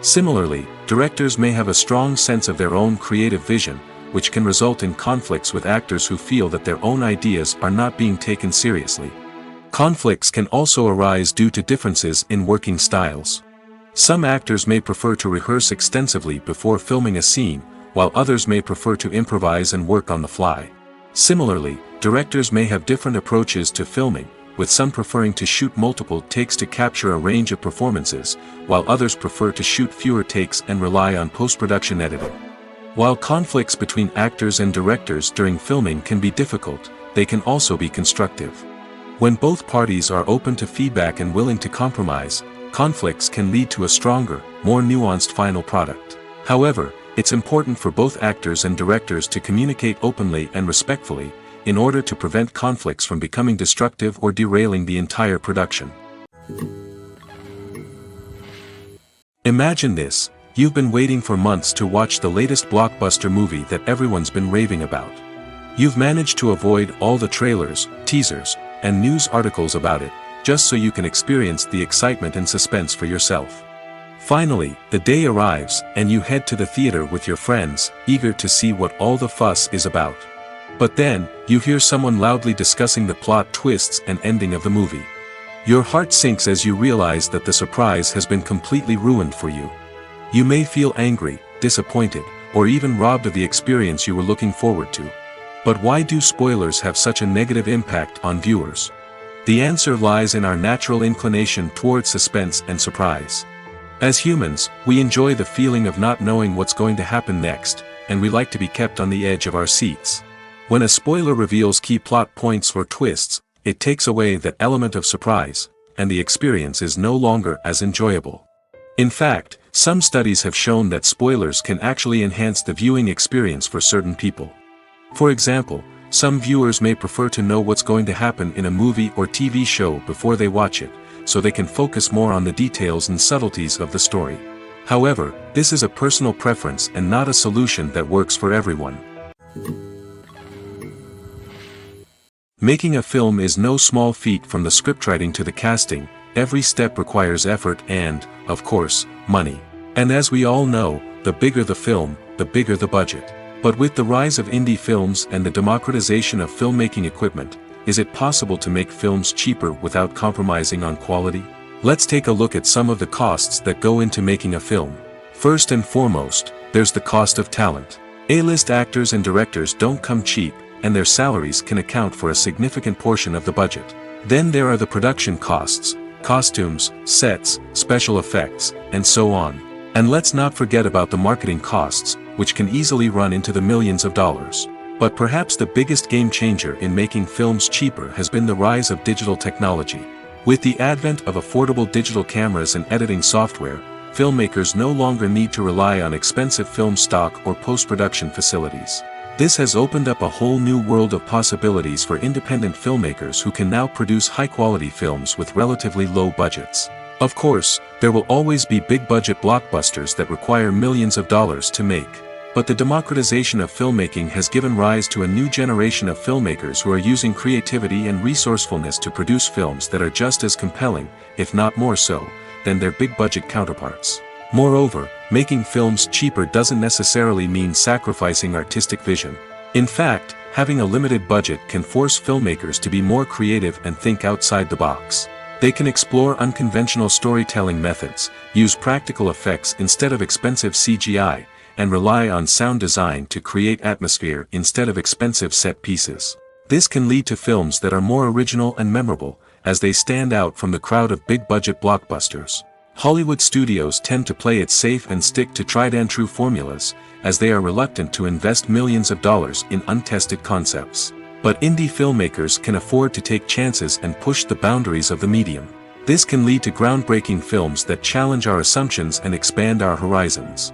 S2: Similarly, directors may have a strong sense of their own creative vision, which can result in conflicts with actors who feel that their own ideas are not being taken seriously. Conflicts can also arise due to differences in working styles. Some actors may prefer to rehearse extensively before filming a scene, while others may prefer to improvise and work on the fly. Similarly, directors may have different approaches to filming, with some preferring to shoot multiple takes to capture a range of performances, while others prefer to shoot fewer takes and rely on post-production editing. While conflicts between actors and directors during filming can be difficult, they can also be constructive. When both parties are open to feedback and willing to compromise, conflicts can lead to a stronger, more nuanced final product. However, it's important for both actors and directors to communicate openly and respectfully, in order to prevent conflicts from becoming destructive or derailing the entire production. Imagine this: you've been waiting for months to watch the latest blockbuster movie that everyone's been raving about. You've managed to avoid all the trailers, teasers, and news articles about it, just so you can experience the excitement and suspense for yourself. Finally, the day arrives, and you head to the theater with your friends, eager to see what all the fuss is about. But then, you hear someone loudly discussing the plot twists and ending of the movie. Your heart sinks as you realize that the surprise has been completely ruined for you. You may feel angry, disappointed, or even robbed of the experience you were looking forward to. But why do spoilers have such a negative impact on viewers? The answer lies in our natural inclination toward suspense and surprise. As humans, we enjoy the feeling of not knowing what's going to happen next, and we like to be kept on the edge of our seats. When a spoiler reveals key plot points or twists, it takes away that element of surprise, and the experience is no longer as enjoyable. In fact, some studies have shown that spoilers can actually enhance the viewing experience for certain people. For example, some viewers may prefer to know what's going to happen in a movie or TV show before they watch it, so they can focus more on the details and subtleties of the story. However, this is a personal preference and not a solution that works for everyone. Making a film is no small feat. From the scriptwriting to the casting, every step requires effort and, of course, money. And as we all know, the bigger the film, the bigger the budget. But with the rise of indie films and the democratization of filmmaking equipment, is it possible to make films cheaper without compromising on quality? Let's take a look at some of the costs that go into making a film. First and foremost, there's the cost of talent. A-list actors and directors don't come cheap, and their salaries can account for a significant portion of the budget. Then there are the production costs, costumes, sets, special effects, and so on. And let's not forget about the marketing costs, which can easily run into the millions of dollars. But perhaps the biggest game changer in making films cheaper has been the rise of digital technology. With the advent of affordable digital cameras and editing software, filmmakers no longer need to rely on expensive film stock or post-production facilities. This has opened up a whole new world of possibilities for independent filmmakers who can now produce high-quality films with relatively low budgets. Of course, there will always be big-budget blockbusters that require millions of dollars to make. But the democratization of filmmaking has given rise to a new generation of filmmakers who are using creativity and resourcefulness to produce films that are just as compelling, if not more so, than their big-budget counterparts. Moreover, making films cheaper doesn't necessarily mean sacrificing artistic vision. In fact, having a limited budget can force filmmakers to be more creative and think outside the box. They can explore unconventional storytelling methods, use practical effects instead of expensive CGI, and rely on sound design to create atmosphere instead of expensive set pieces. This can lead to films that are more original and memorable, as they stand out from the crowd of big-budget blockbusters. Hollywood studios tend to play it safe and stick to tried-and-true formulas, as they are reluctant to invest millions of dollars in untested concepts. But indie filmmakers can afford to take chances and push the boundaries of the medium. This can lead to groundbreaking films that challenge our assumptions and expand our horizons.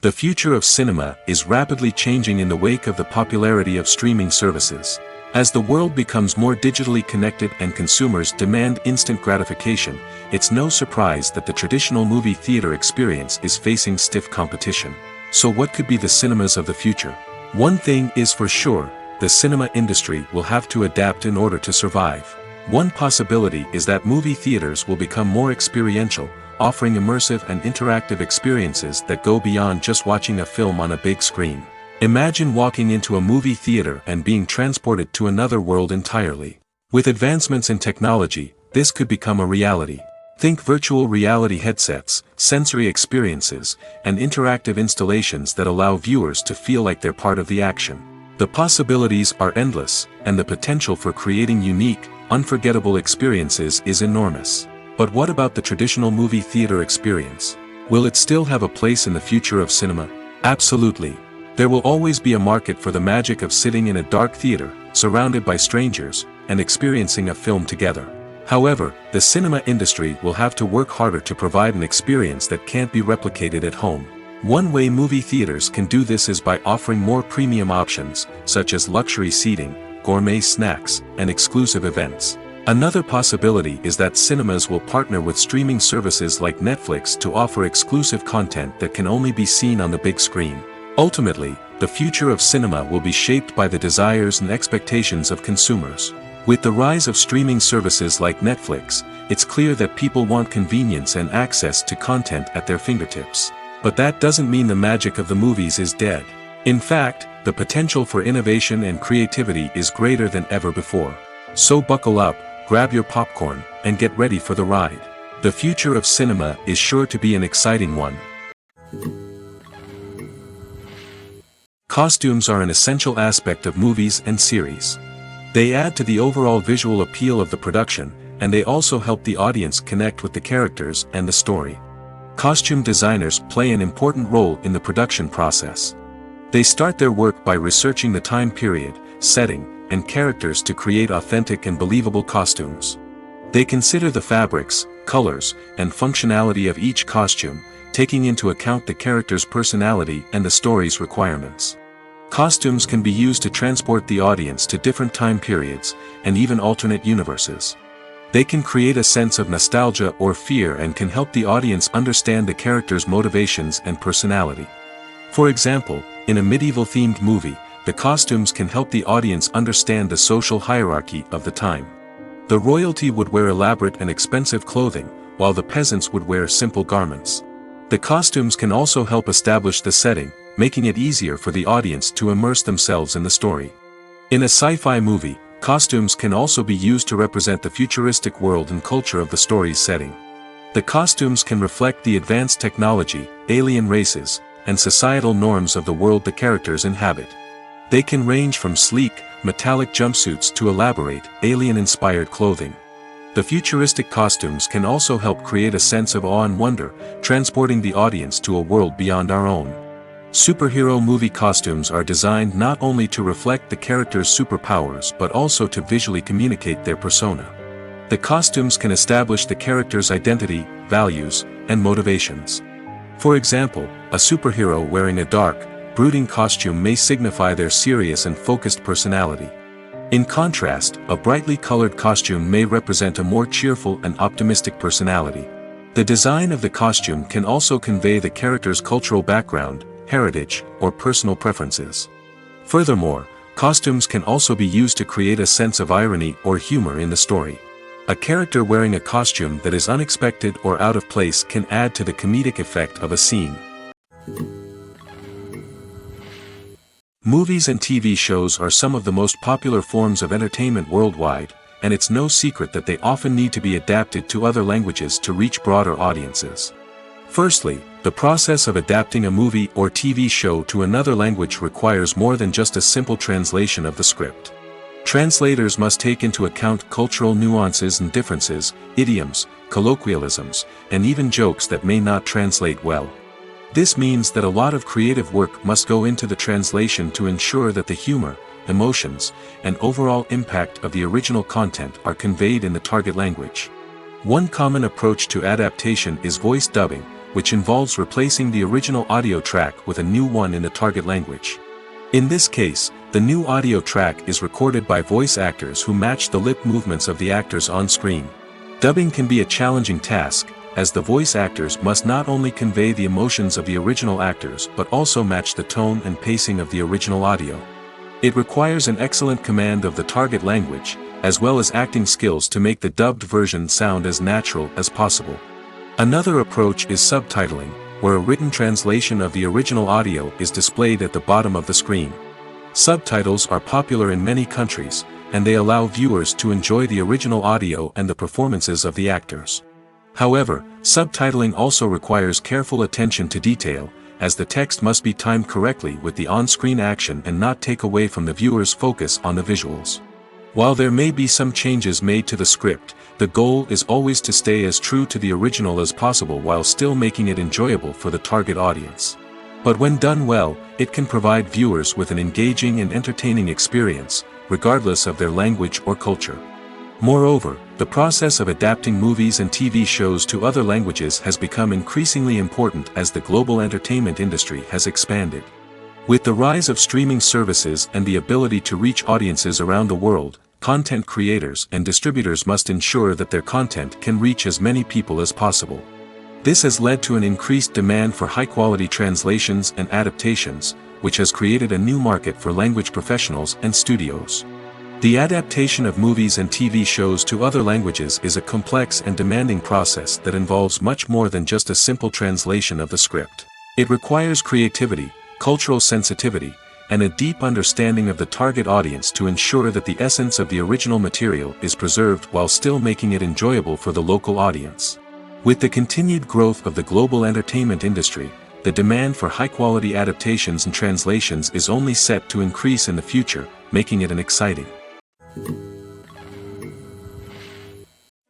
S2: The future of cinema is rapidly changing in the wake of the popularity of streaming services. As the world becomes more digitally connected and consumers demand instant gratification, it's no surprise that the traditional movie theater experience is facing stiff competition. So what could be the cinemas of the future? One thing is for sure, the cinema industry will have to adapt in order to survive. One possibility is that movie theaters will become more experiential, offering immersive and interactive experiences that go beyond just watching a film on a big screen. Imagine walking into a movie theater and being transported to another world entirely. With advancements in technology, this could become a reality. Think virtual reality headsets, sensory experiences, and interactive installations that allow viewers to feel like they're part of the action. The possibilities are endless, and the potential for creating unique, unforgettable experiences is enormous. But what about the traditional movie theater experience? Will it still have a place in the future of cinema? Absolutely. There will always be a market for the magic of sitting in a dark theater, surrounded by strangers, and experiencing a film together. However, the cinema industry will have to work harder to provide an experience that can't be replicated at home. One way movie theaters can do this is by offering more premium options, such as luxury seating, gourmet snacks, and exclusive events. Another possibility is that cinemas will partner with streaming services like Netflix to offer exclusive content that can only be seen on the big screen. Ultimately, the future of cinema will be shaped by the desires and expectations of consumers. With the rise of streaming services like Netflix, it's clear that people want convenience and access to content at their fingertips. But that doesn't mean the magic of the movies is dead. In fact, the potential for innovation and creativity is greater than ever before. So buckle up, grab your popcorn, and get ready for the ride. The future of cinema is sure to be an exciting one. Costumes are an essential aspect of movies and series. They add to the overall visual appeal of the production, and they also help the audience connect with the characters and the story. Costume designers play an important role in the production process. They start their work by researching the time period, setting, and characters to create authentic and believable costumes. They consider the fabrics, colors, and functionality of each costume, taking into account the character's personality and the story's requirements. Costumes can be used to transport the audience to different time periods, and even alternate universes. They can create a sense of nostalgia or fear and can help the audience understand the character's motivations and personality. For example, in a medieval-themed movie, the costumes can help the audience understand the social hierarchy of the time. The royalty would wear elaborate and expensive clothing, while the peasants would wear simple garments. The costumes can also help establish the setting, making it easier for the audience to immerse themselves in the story. In a sci-fi movie, costumes can also be used to represent the futuristic world and culture of the story's setting. The costumes can reflect the advanced technology, alien races, and societal norms of the world the characters inhabit. They can range from sleek, metallic jumpsuits to elaborate, alien-inspired clothing. The futuristic costumes can also help create a sense of awe and wonder, transporting the audience to a world beyond our own. Superhero movie costumes are designed not only to reflect the character's superpowers but also to visually communicate their persona. The costumes can establish the character's identity, values, and motivations. For example, a superhero wearing a dark, brooding costume may signify their serious and focused personality. In contrast, a brightly colored costume may represent a more cheerful and optimistic personality. The design of the costume can also convey the character's cultural background, heritage, or personal preferences. Furthermore, costumes can also be used to create a sense of irony or humor in the story. A character wearing a costume that is unexpected or out of place can add to the comedic effect of a scene. Movies and TV shows are some of the most popular forms of entertainment worldwide, and it's no secret that they often need to be adapted to other languages to reach broader audiences. Firstly, the process of adapting a movie or TV show to another language requires more than just a simple translation of the script. Translators must take into account cultural nuances and differences, idioms, colloquialisms, and even jokes that may not translate well. This means that a lot of creative work must go into the translation to ensure that the humor, emotions, and overall impact of the original content are conveyed in the target language. One common approach to adaptation is voice dubbing, which involves replacing the original audio track with a new one in the target language. In this case, the new audio track is recorded by voice actors who match the lip movements of the actors on screen. Dubbing can be a challenging task, as the voice actors must not only convey the emotions of the original actors but also match the tone and pacing of the original audio. It requires an excellent command of the target language, as well as acting skills to make the dubbed version sound as natural as possible. Another approach is subtitling, where a written translation of the original audio is displayed at the bottom of the screen. Subtitles are popular in many countries, and they allow viewers to enjoy the original audio and the performances of the actors. However, subtitling also requires careful attention to detail, as the text must be timed correctly with the on-screen action and not take away from the viewer's focus on the visuals. While there may be some changes made to the script, the goal is always to stay as true to the original as possible while still making it enjoyable for the target audience. But when done well, it can provide viewers with an engaging and entertaining experience, regardless of their language or culture. Moreover, the process of adapting movies and TV shows to other languages has become increasingly important as the global entertainment industry has expanded. With the rise of streaming services and the ability to reach audiences around the world, content creators and distributors must ensure that their content can reach as many people as possible. This has led to an increased demand for high-quality translations and adaptations, which has created a new market for language professionals and studios. The adaptation of movies and TV shows to other languages is a complex and demanding process that involves much more than just a simple translation of the script. It requires creativity, cultural sensitivity, and a deep understanding of the target audience to ensure that the essence of the original material is preserved while still making it enjoyable for the local audience. With the continued growth of the global entertainment industry, the demand for high-quality adaptations and translations is only set to increase in the future, making it an exciting.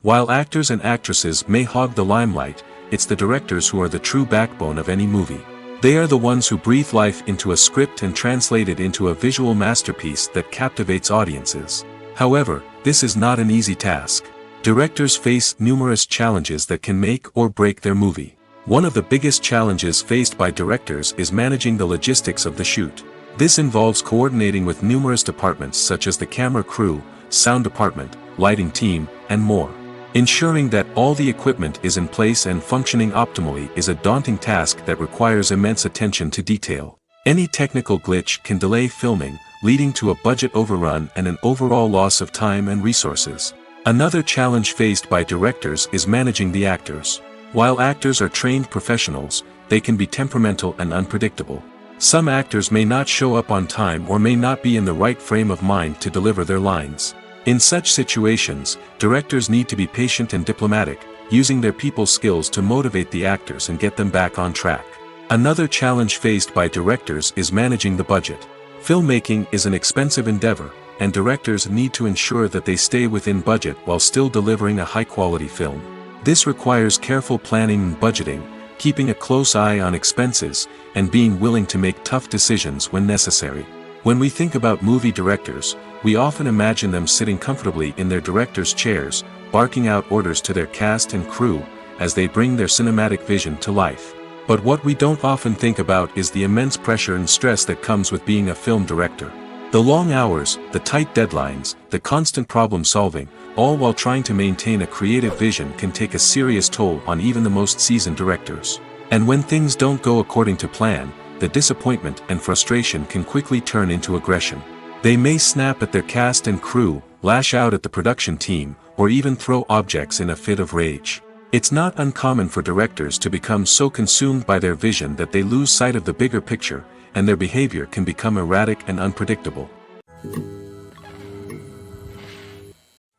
S2: While actors and actresses may hog the limelight, it's the directors who are the true backbone of any movie. They are the ones who breathe life into a script and translate it into a visual masterpiece that captivates audiences. However, this is not an easy task. Directors face numerous challenges that can make or break their movie. One of the biggest challenges faced by directors is managing the logistics of the shoot. This involves coordinating with numerous departments such as the camera crew, sound department, lighting team, and more. Ensuring that all the equipment is in place and functioning optimally is a daunting task that requires immense attention to detail. Any technical glitch can delay filming, leading to a budget overrun and an overall loss of time and resources. Another challenge faced by directors is managing the actors. While actors are trained professionals, they can be temperamental and unpredictable. Some actors may not show up on time or may not be in the right frame of mind to deliver their lines. In such situations, directors need to be patient and diplomatic, using their people skills to motivate the actors and get them back on track. Another challenge faced by directors is managing the budget. Filmmaking is an expensive endeavor, and directors need to ensure that they stay within budget while still delivering a high-quality film. This requires careful planning and budgeting, keeping a close eye on expenses, and being willing to make tough decisions when necessary. When we think about movie directors, we often imagine them sitting comfortably in their director's chairs, barking out orders to their cast and crew, as they bring their cinematic vision to life. But what we don't often think about is the immense pressure and stress that comes with being a film director. The long hours, the tight deadlines, the constant problem solving, all while trying to maintain a creative vision can take a serious toll on even the most seasoned directors. And when things don't go according to plan, the disappointment and frustration can quickly turn into aggression. They may snap at their cast and crew, lash out at the production team, or even throw objects in a fit of rage. It's not uncommon for directors to become so consumed by their vision that they lose sight of the bigger picture, and their behavior can become erratic and unpredictable.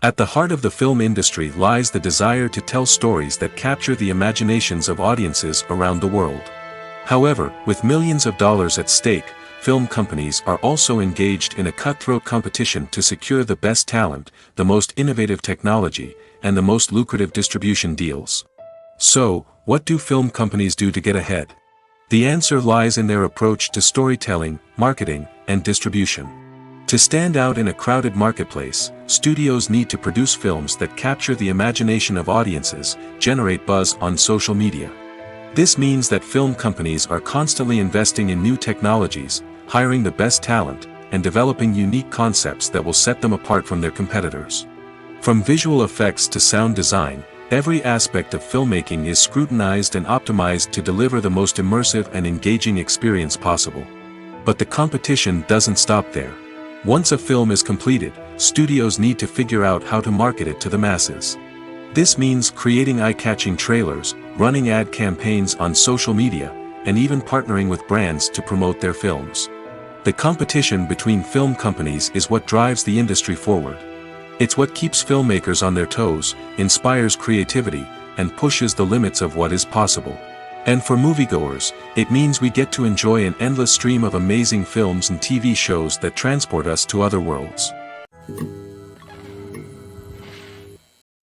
S2: At the heart of the film industry lies the desire to tell stories that capture the imaginations of audiences around the world. However, with millions of dollars at stake, film companies are also engaged in a cutthroat competition to secure the best talent, the most innovative technology, and the most lucrative distribution deals. So, what do film companies do to get ahead? The answer lies in their approach to storytelling, marketing, and distribution. To stand out in a crowded marketplace, studios need to produce films that capture the imagination of audiences, generate buzz on social media. This means that film companies are constantly investing in new technologies, hiring the best talent, and developing unique concepts that will set them apart from their competitors. From visual effects to sound design, every aspect of filmmaking is scrutinized and optimized to deliver the most immersive and engaging experience possible. But the competition doesn't stop there. Once a film is completed, studios need to figure out how to market it to the masses. This means creating eye-catching trailers, running ad campaigns on social media, and even partnering with brands to promote their films. The competition between film companies is what drives the industry forward. It's what keeps filmmakers on their toes, inspires creativity, and pushes the limits of what is possible. And for moviegoers, it means we get to enjoy an endless stream of amazing films and TV shows that transport us to other worlds.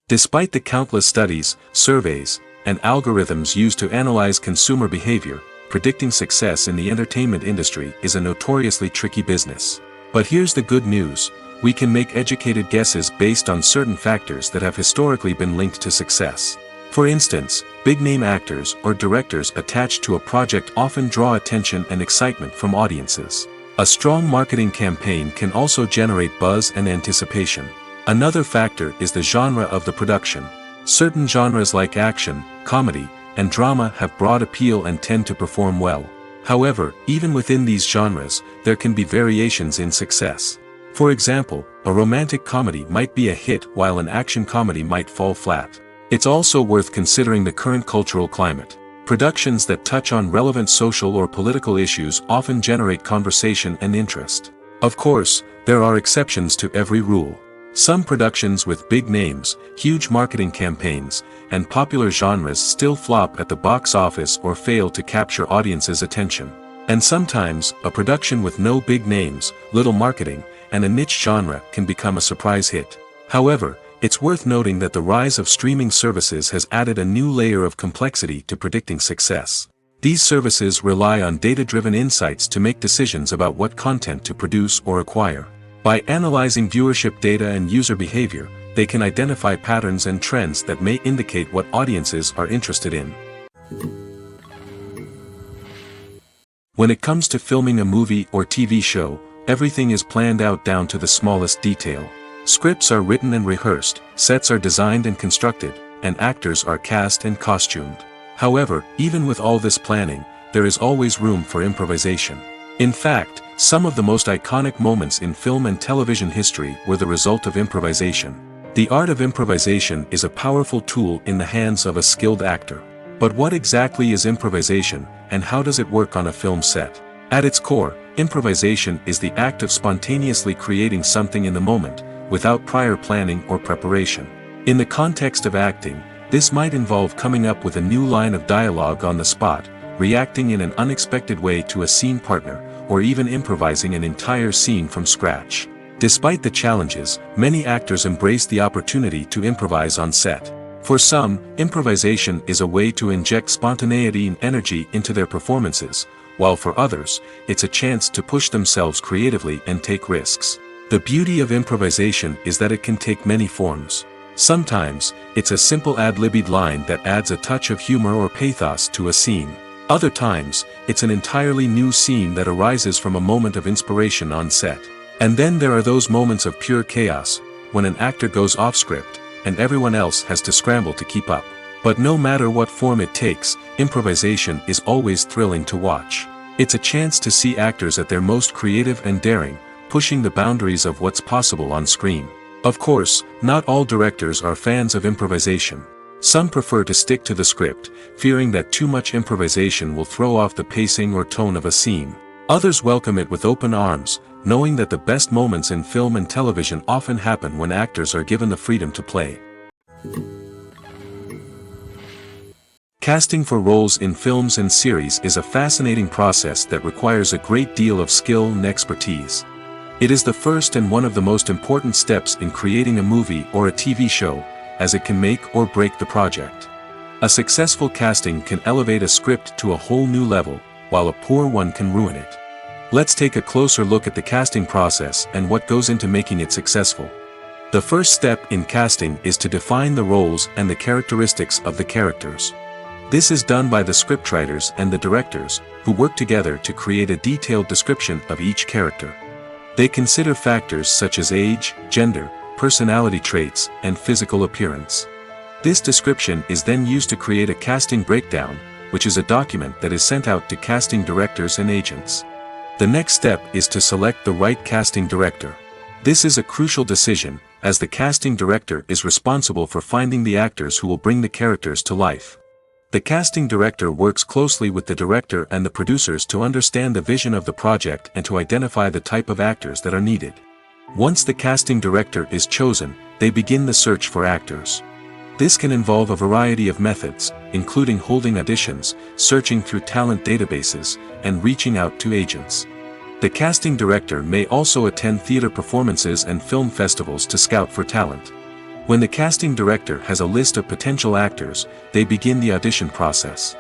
S2: Despite the countless studies, surveys, and algorithms used to analyze consumer behavior, predicting success in the entertainment industry is a notoriously tricky business. But here's the good news: we can make educated guesses based on certain factors that have historically been linked to success. For instance, big-name actors or directors attached to a project often draw attention and excitement from audiences. A strong marketing campaign can also generate buzz and anticipation. Another factor is the genre of the production. Certain genres like action, comedy, and drama have broad appeal and tend to perform well. However, even within these genres, there can be variations in success. For example, a romantic comedy might be a hit while an action comedy might fall flat. It's also worth considering the current cultural climate. Productions that touch on relevant social or political issues often generate conversation and interest. Of course, there are exceptions to every rule. Some productions with big names, huge marketing campaigns, and popular genres still flop at the box office or fail to capture audiences' attention. And sometimes, a production with no big names, little marketing, and a niche genre can become a surprise hit. However, it's worth noting that the rise of streaming services has added a new layer of complexity to predicting success. These services rely on data-driven insights to make decisions about what content to produce or acquire. By analyzing viewership data and user behavior, they can identify patterns and trends that may indicate what audiences are interested in. When it comes to filming a movie or TV show, everything is planned out down to the smallest detail. Scripts are written and rehearsed, sets are designed and constructed, and actors are cast and costumed. However, even with all this planning, there is always room for improvisation. In fact, some of the most iconic moments in film and television history were the result of improvisation. The art of improvisation is a powerful tool in the hands of a skilled actor. But what exactly is improvisation, and how does it work on a film set? At its core, improvisation is the act of spontaneously creating something in the moment, without prior planning or preparation. In the context of acting, this might involve coming up with a new line of dialogue on the spot, reacting in an unexpected way to a scene partner, or even improvising an entire scene from scratch. Despite the challenges, many actors embrace the opportunity to improvise on set. For some, improvisation is a way to inject spontaneity and energy into their performances, while for others, it's a chance to push themselves creatively and take risks. The beauty of improvisation is that it can take many forms. Sometimes, it's a simple ad-libbed line that adds a touch of humor or pathos to a scene. Other times, it's an entirely new scene that arises from a moment of inspiration on set. And then there are those moments of pure chaos, when an actor goes off script, and everyone else has to scramble to keep up. But no matter what form it takes, improvisation is always thrilling to watch. It's a chance to see actors at their most creative and daring, pushing the boundaries of what's possible on screen. Of course, not all directors are fans of improvisation. Some prefer to stick to the script, fearing that too much improvisation will throw off the pacing or tone of a scene. Others welcome it with open arms, knowing that the best moments in film and television often happen when actors are given the freedom to play. Casting for roles in films and series is a fascinating process that requires a great deal of skill and expertise. It is the first and one of the most important steps in creating a movie or a TV show, as it can make or break the project. A successful casting can elevate a script to a whole new level, while a poor one can ruin it. Let's take a closer look at the casting process and what goes into making it successful. The first step in casting is to define the roles and the characteristics of the characters. This is done by the scriptwriters and the directors, who work together to create a detailed description of each character. They consider factors such as age, gender, personality traits, and physical appearance. This description is then used to create a casting breakdown, which is a document that is sent out to casting directors and agents. The next step is to select the right casting director. This is a crucial decision, as the casting director is responsible for finding the actors who will bring the characters to life. The casting director works closely with the director and the producers to understand the vision of the project and to identify the type of actors that are needed. Once the casting director is chosen, they begin the search for actors. This can involve a variety of methods, including holding auditions, searching through talent databases, and reaching out to agents. The casting director may also attend theater performances and film festivals to scout for talent. When the casting director has a list of potential actors, they begin the audition process.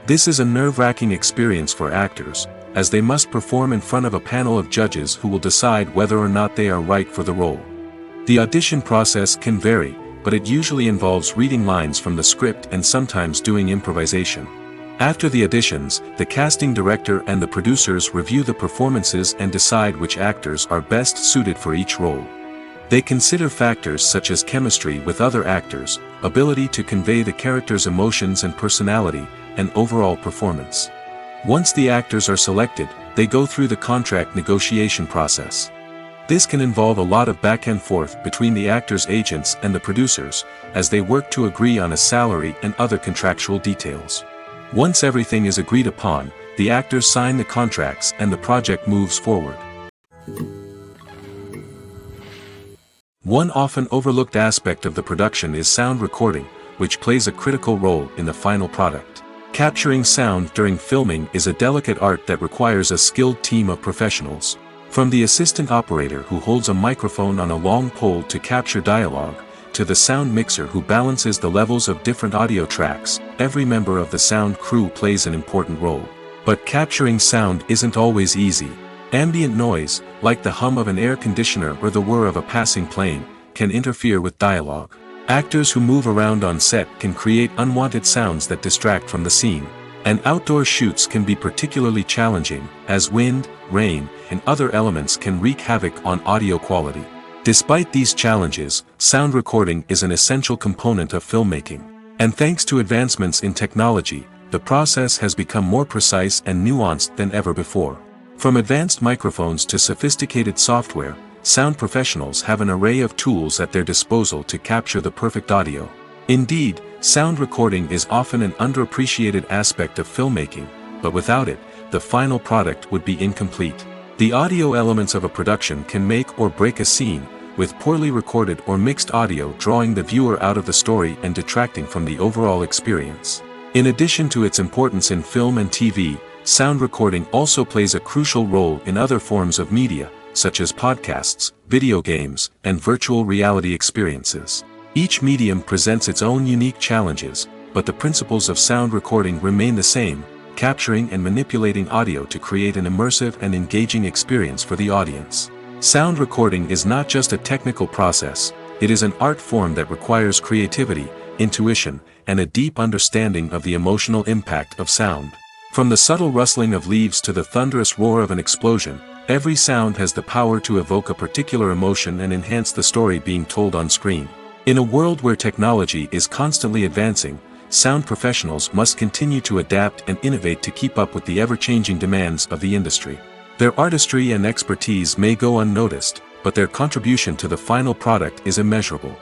S2: This is a nerve-wracking experience for actors, as they must perform in front of a panel of judges who will decide whether or not they are right for the role. The audition process can vary, but it usually involves reading lines from the script and sometimes doing improvisation. After the auditions, the casting director and the producers review the performances and decide which actors are best suited for each role. They consider factors such as chemistry with other actors, ability to convey the character's emotions and personality, and overall performance. Once the actors are selected, they go through the contract negotiation process. This can involve a lot of back and forth between the actors' agents and the producers, as they work to agree on a salary and other contractual details. Once everything is agreed upon, the actors sign the contracts and the project moves forward. One often overlooked aspect of the production is sound recording, which plays a critical role in the final product. Capturing sound during filming is a delicate art that requires a skilled team of professionals. From the assistant operator who holds a microphone on a long pole to capture dialogue, to the sound mixer who balances the levels of different audio tracks, every member of the sound crew plays an important role. But capturing sound isn't always easy. Ambient noise, like the hum of an air conditioner or the whir of a passing plane, can interfere with dialogue. Actors who move around on set can create unwanted sounds that distract from the scene. And outdoor shoots can be particularly challenging, as wind, rain, and other elements can wreak havoc on audio quality. Despite these challenges, sound recording is an essential component of filmmaking. And thanks to advancements in technology, the process has become more precise and nuanced than ever before. From advanced microphones to sophisticated software, sound professionals have an array of tools at their disposal to capture the perfect audio. Indeed, sound recording is often an underappreciated aspect of filmmaking, but without it, the final product would be incomplete. The audio elements of a production can make or break a scene, with poorly recorded or mixed audio drawing the viewer out of the story and detracting from the overall experience. In addition to its importance in film and TV, sound recording also plays a crucial role in other forms of media, such as podcasts, video games, and virtual reality experiences. Each medium presents its own unique challenges, but the principles of sound recording remain the same, capturing and manipulating audio to create an immersive and engaging experience for the audience. Sound recording is not just a technical process, it is an art form that requires creativity, intuition, and a deep understanding of the emotional impact of sound. From the subtle rustling of leaves to the thunderous roar of an explosion, every sound has the power to evoke a particular emotion and enhance the story being told on screen. In a world where technology is constantly advancing, sound professionals must continue to adapt and innovate to keep up with the ever-changing demands of the industry. Their artistry and expertise may go unnoticed, but their contribution to the final product is immeasurable.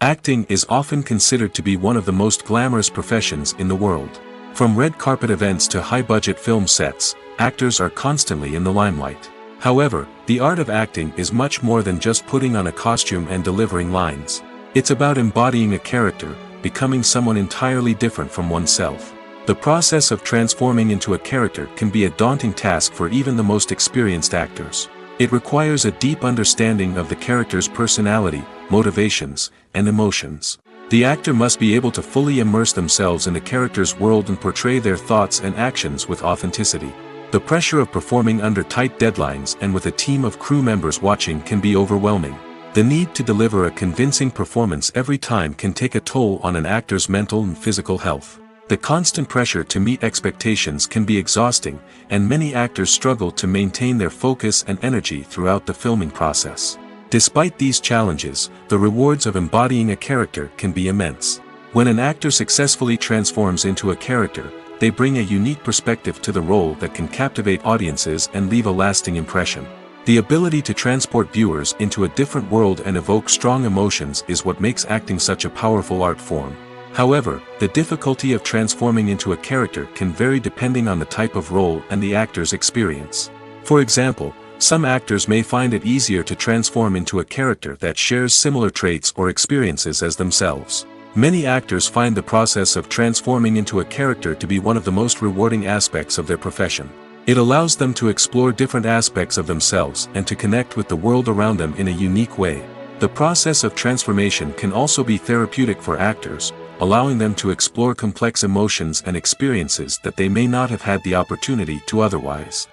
S2: Acting is often considered to be one of the most glamorous professions in the world. From red carpet events to high-budget film sets, actors are constantly in the limelight. However, the art of acting is much more than just putting on a costume and delivering lines. It's about embodying a character, becoming someone entirely different from oneself. The process of transforming into a character can be a daunting task for even the most experienced actors. It requires a deep understanding of the character's personality, motivations, and emotions. The actor must be able to fully immerse themselves in the character's world and portray their thoughts and actions with authenticity. The pressure of performing under tight deadlines and with a team of crew members watching can be overwhelming. The need to deliver a convincing performance every time can take a toll on an actor's mental and physical health. The constant pressure to meet expectations can be exhausting, and many actors struggle to maintain their focus and energy throughout the filming process. Despite these challenges, the rewards of embodying a character can be immense. When an actor successfully transforms into a character, they bring a unique perspective to the role that can captivate audiences and leave a lasting impression. The ability to transport viewers into a different world and evoke strong emotions is what makes acting such a powerful art form. However, the difficulty of transforming into a character can vary depending on the type of role and the actor's experience. For example, some actors may find it easier to transform into a character that shares similar traits or experiences as themselves. Many actors find the process of transforming into a character to be one of the most rewarding aspects of their profession. It allows them to explore different aspects of themselves and to connect with the world around them in a unique way. The process of transformation can also be therapeutic for actors, allowing them to explore complex emotions and experiences that they may not have had the opportunity to otherwise.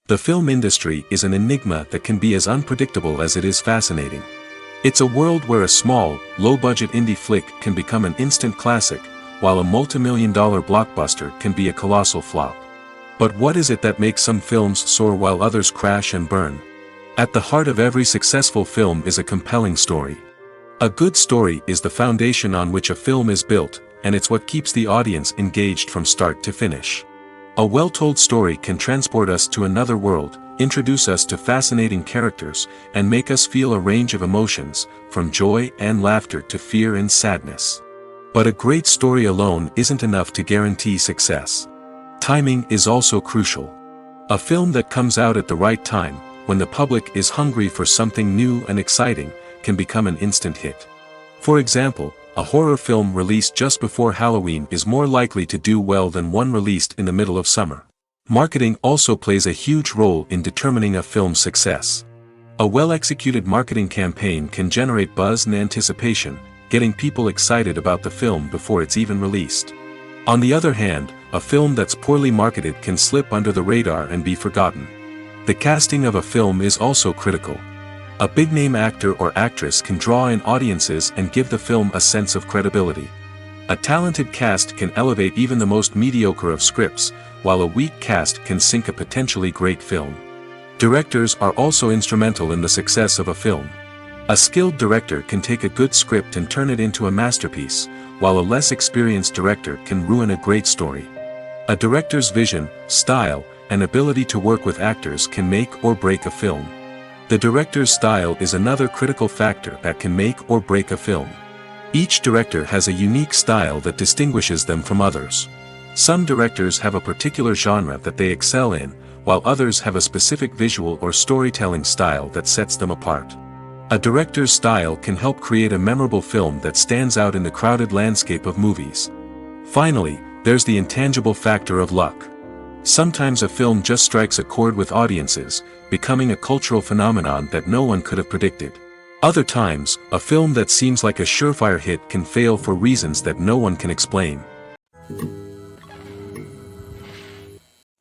S2: The film industry is an enigma that can be as unpredictable as it is fascinating. It's a world where a small, low-budget indie flick can become an instant classic, while a multi-million-dollar blockbuster can be a colossal flop. But what is it that makes some films soar while others crash and burn? At the heart of every successful film is a compelling story. A good story is the foundation on which a film is built, and it's what keeps the audience engaged from start to finish. A well-told story can transport us to another world, introduce us to fascinating characters, and make us feel a range of emotions, from joy and laughter to fear and sadness. But a great story alone isn't enough to guarantee success. Timing is also crucial. A film that comes out at the right time, when the public is hungry for something new and exciting, can become an instant hit. For example, a horror film released just before Halloween is more likely to do well than one released in the middle of summer. Marketing also plays a huge role in determining a film's success. A well-executed marketing campaign can generate buzz and anticipation, getting people excited about the film before it's even released. On the other hand, a film that's poorly marketed can slip under the radar and be forgotten. The casting of a film is also critical. A big-name actor or actress can draw in audiences and give the film a sense of credibility. A talented cast can elevate even the most mediocre of scripts, while a weak cast can sink a potentially great film. Directors are also instrumental in the success of a film. A skilled director can take a good script and turn it into a masterpiece, while a less experienced director can ruin a great story. A director's vision, style, and ability to work with actors can make or break a film. The director's style is another critical factor that can make or break a film. Each director has a unique style that distinguishes them from others. Some directors have a particular genre that they excel in, while others have a specific visual or storytelling style that sets them apart. A director's style can help create a memorable film that stands out in the crowded landscape of movies. Finally, there's the intangible factor of luck. Sometimes a film just strikes a chord with audiences, becoming a cultural phenomenon that no one could have predicted. Other times, a film that seems like a surefire hit can fail for reasons that no one can explain.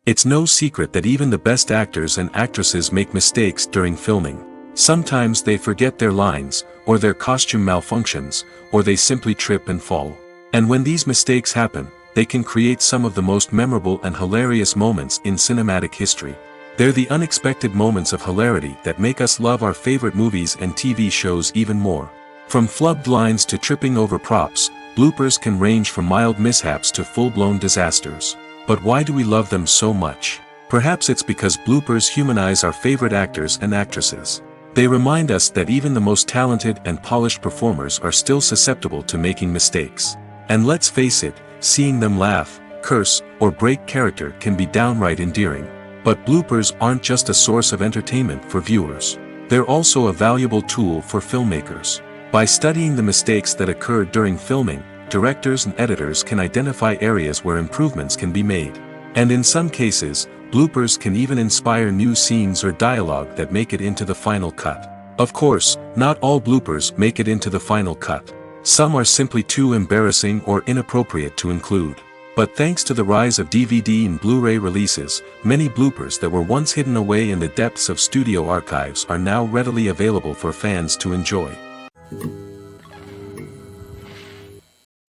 S2: It's no secret that even the best actors and actresses make mistakes during filming. Sometimes they forget their lines, or their costume malfunctions, or they simply trip and fall. And when these mistakes happen, they can create some of the most memorable and hilarious moments in cinematic history. They're the unexpected moments of hilarity that make us love our favorite movies and TV shows even more. From flubbed lines to tripping over props, bloopers can range from mild mishaps to full-blown disasters. But why do we love them so much? Perhaps it's because bloopers humanize our favorite actors and actresses. They remind us that even the most talented and polished performers are still susceptible to making mistakes. And let's face it, seeing them laugh, curse, or break character can be downright endearing. But bloopers aren't just a source of entertainment for viewers. They're also a valuable tool for filmmakers. By studying the mistakes that occurred during filming, directors and editors can identify areas where improvements can be made. And in some cases, bloopers can even inspire new scenes or dialogue that make it into the final cut. Of course, not all bloopers make it into the final cut. Some are simply too embarrassing or inappropriate to include. But thanks to the rise of DVD and Blu-ray releases, many bloopers that were once hidden away in the depths of studio archives are now readily available for fans to enjoy.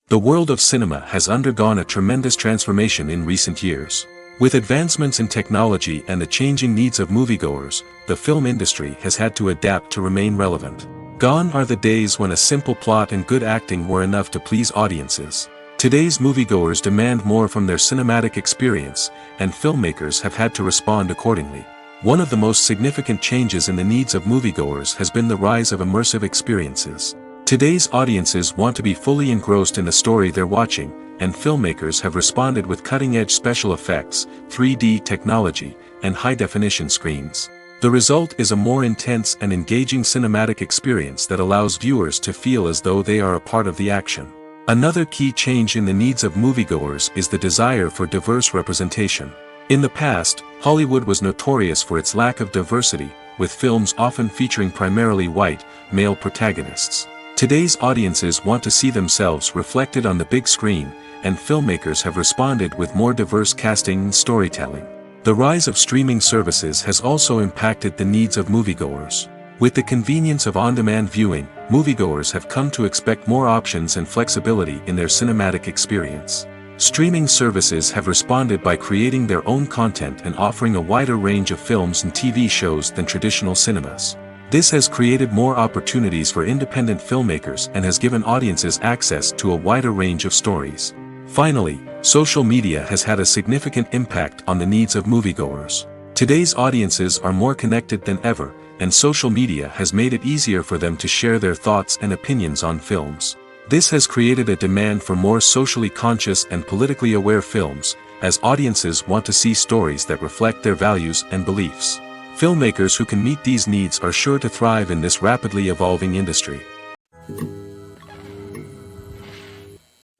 S2: The world of cinema has undergone a tremendous transformation in recent years. With advancements in technology and the changing needs of moviegoers, the film industry has had to adapt to remain relevant. Gone are the days when a simple plot and good acting were enough to please audiences. Today's moviegoers demand more from their cinematic experience, and filmmakers have had to respond accordingly. One of the most significant changes in the needs of moviegoers has been the rise of immersive experiences. Today's audiences want to be fully engrossed in the story they're watching, and filmmakers have responded with cutting-edge special effects, 3D technology, and high-definition screens. The result is a more intense and engaging cinematic experience that allows viewers to feel as though they are a part of the action. Another key change in the needs of moviegoers is the desire for diverse representation. In the past, Hollywood was notorious for its lack of diversity, with films often featuring primarily white, male protagonists. Today's audiences want to see themselves reflected on the big screen, and filmmakers have responded with more diverse casting and storytelling. The rise of streaming services has also impacted the needs of moviegoers. With the convenience of on-demand viewing, moviegoers have come to expect more options and flexibility in their cinematic experience. Streaming services have responded by creating their own content and offering a wider range of films and TV shows than traditional cinemas. This has created more opportunities for independent filmmakers and has given audiences access to a wider range of stories. Finally, social media has had a significant impact on the needs of moviegoers. Today's audiences are more connected than ever, and social media has made it easier for them to share their thoughts and opinions on films. This has created a demand for more socially conscious and politically aware films, as audiences want to see stories that reflect their values and beliefs. Filmmakers who can meet these needs are sure to thrive in this rapidly evolving industry.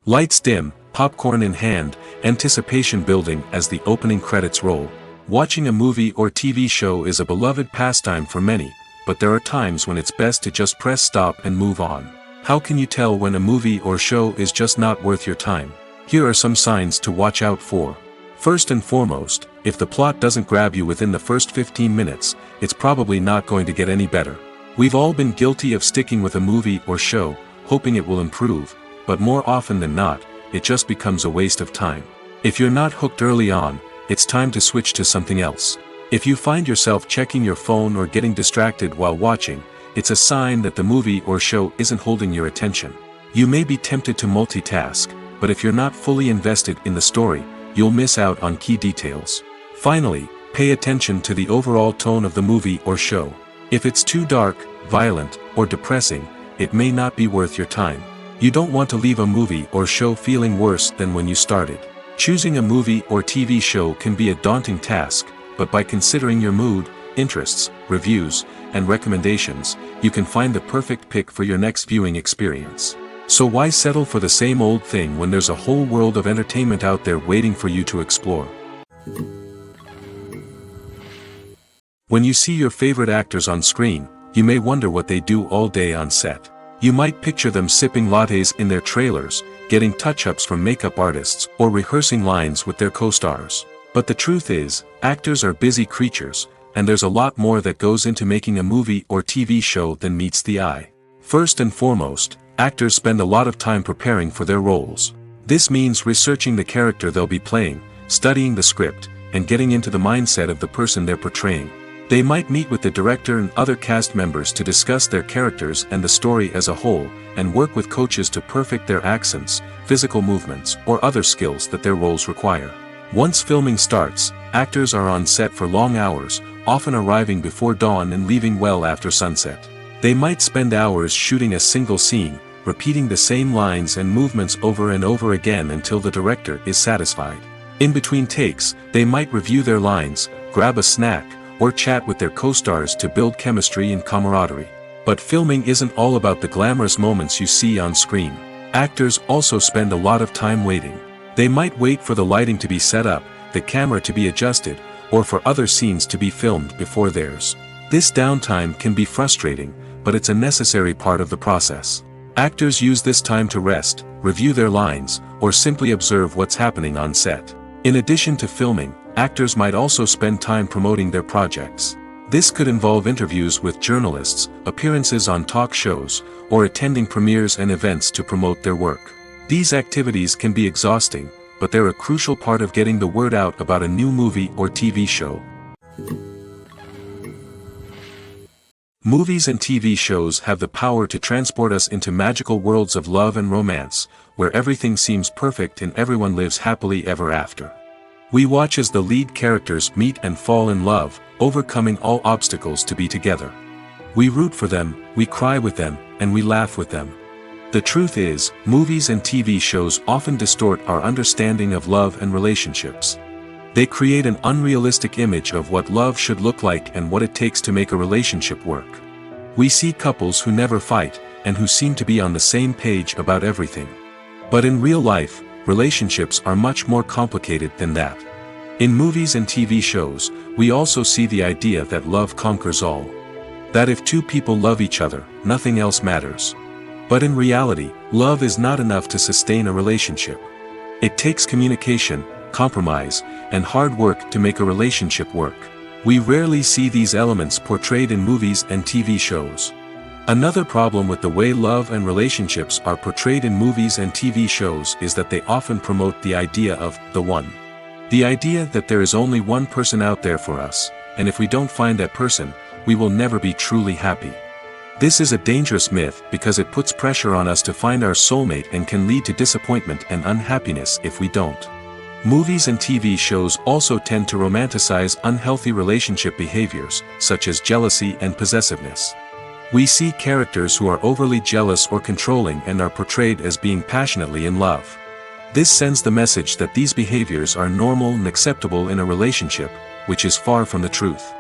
S2: Lights dim, popcorn in hand, anticipation building as the opening credits roll. Watching a movie or TV show is a beloved pastime for many, but there are times when it's best to just press stop and move on. How can you tell when a movie or show is just not worth your time? Here are some signs to watch out for. First and foremost, if the plot doesn't grab you within the first 15 minutes, it's probably not going to get any better. We've all been guilty of sticking with a movie or show, hoping it will improve, but more often than not, it just becomes a waste of time. If you're not hooked early on, it's time to switch to something else. If you find yourself checking your phone or getting distracted while watching, it's a sign that the movie or show isn't holding your attention. You may be tempted to multitask, but if you're not fully invested in the story, you'll miss out on key details. Finally, pay attention to the overall tone of the movie or show. If it's too dark, violent, or depressing, it may not be worth your time. You don't want to leave a movie or show feeling worse than when you started. Choosing a movie or TV show can be a daunting task, but by considering your mood, interests, reviews, and recommendations, you can find the perfect pick for your next viewing experience. So why settle for the same old thing when there's a whole world of entertainment out there waiting for you to explore? When you see your favorite actors on screen, you may wonder what they do all day on set. You might picture them sipping lattes in their trailers, getting touch-ups from makeup artists, or rehearsing lines with their co-stars. But the truth is, actors are busy creatures, and there's a lot more that goes into making a movie or TV show than meets the eye. First and foremost, actors spend a lot of time preparing for their roles. This means researching the character they'll be playing, studying the script, and getting into the mindset of the person they're portraying. They might meet with the director and other cast members to discuss their characters and the story as a whole, and work with coaches to perfect their accents, physical movements, or other skills that their roles require. Once filming starts, actors are on set for long hours, often arriving before dawn and leaving well after sunset. They might spend hours shooting a single scene, repeating the same lines and movements over and over again until the director is satisfied. In between takes, they might review their lines, grab a snack, or chat with their co-stars to build chemistry and camaraderie. But filming isn't all about the glamorous moments you see on screen. Actors also spend a lot of time waiting. They might wait for the lighting to be set up, the camera to be adjusted, or for other scenes to be filmed before theirs. This downtime can be frustrating, but it's a necessary part of the process. Actors use this time to rest, review their lines, or simply observe what's happening on set. In addition to filming, actors might also spend time promoting their projects. This could involve interviews with journalists, appearances on talk shows, or attending premieres and events to promote their work. These activities can be exhausting, but they're a crucial part of getting the word out about a new movie or TV show. Movies and TV shows have the power to transport us into magical worlds of love and romance, where everything seems perfect and everyone lives happily ever after. We watch as the lead characters meet and fall in love, overcoming all obstacles to be together. We root for them, we cry with them, and we laugh with them. The truth is, movies and TV shows often distort our understanding of love and relationships. They create an unrealistic image of what love should look like and what it takes to make a relationship work. We see couples who never fight, and who seem to be on the same page about everything. But in real life, relationships are much more complicated than that. In movies and TV shows, we also see the idea that love conquers all. That if two people love each other, nothing else matters. But in reality, love is not enough to sustain a relationship. It takes communication, compromise, and hard work to make a relationship work. We rarely see these elements portrayed in movies and TV shows. Another problem with the way love and relationships are portrayed in movies and TV shows is that they often promote the idea of the one. The idea that there is only one person out there for us, and if we don't find that person, we will never be truly happy. This is a dangerous myth because it puts pressure on us to find our soulmate and can lead to disappointment and unhappiness if we don't. Movies and TV shows also tend to romanticize unhealthy relationship behaviors, such as jealousy and possessiveness. We see characters who are overly jealous or controlling and are portrayed as being passionately in love. This sends the message that these behaviors are normal and acceptable in a relationship, which is far from the truth.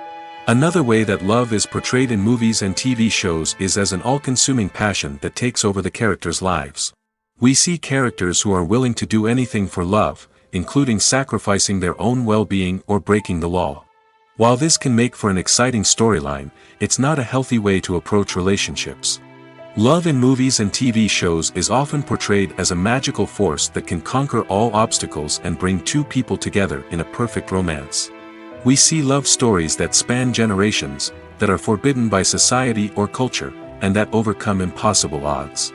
S2: Another way that love is portrayed in movies and TV shows is as an all-consuming passion that takes over the characters' lives. We see characters who are willing to do anything for love, including sacrificing their own well-being or breaking the law. While this can make for an exciting storyline, it's not a healthy way to approach relationships. Love in movies and TV shows is often portrayed as a magical force that can conquer all obstacles and bring two people together in a perfect romance. We see love stories that span generations, that are forbidden by society or culture, and that overcome impossible odds.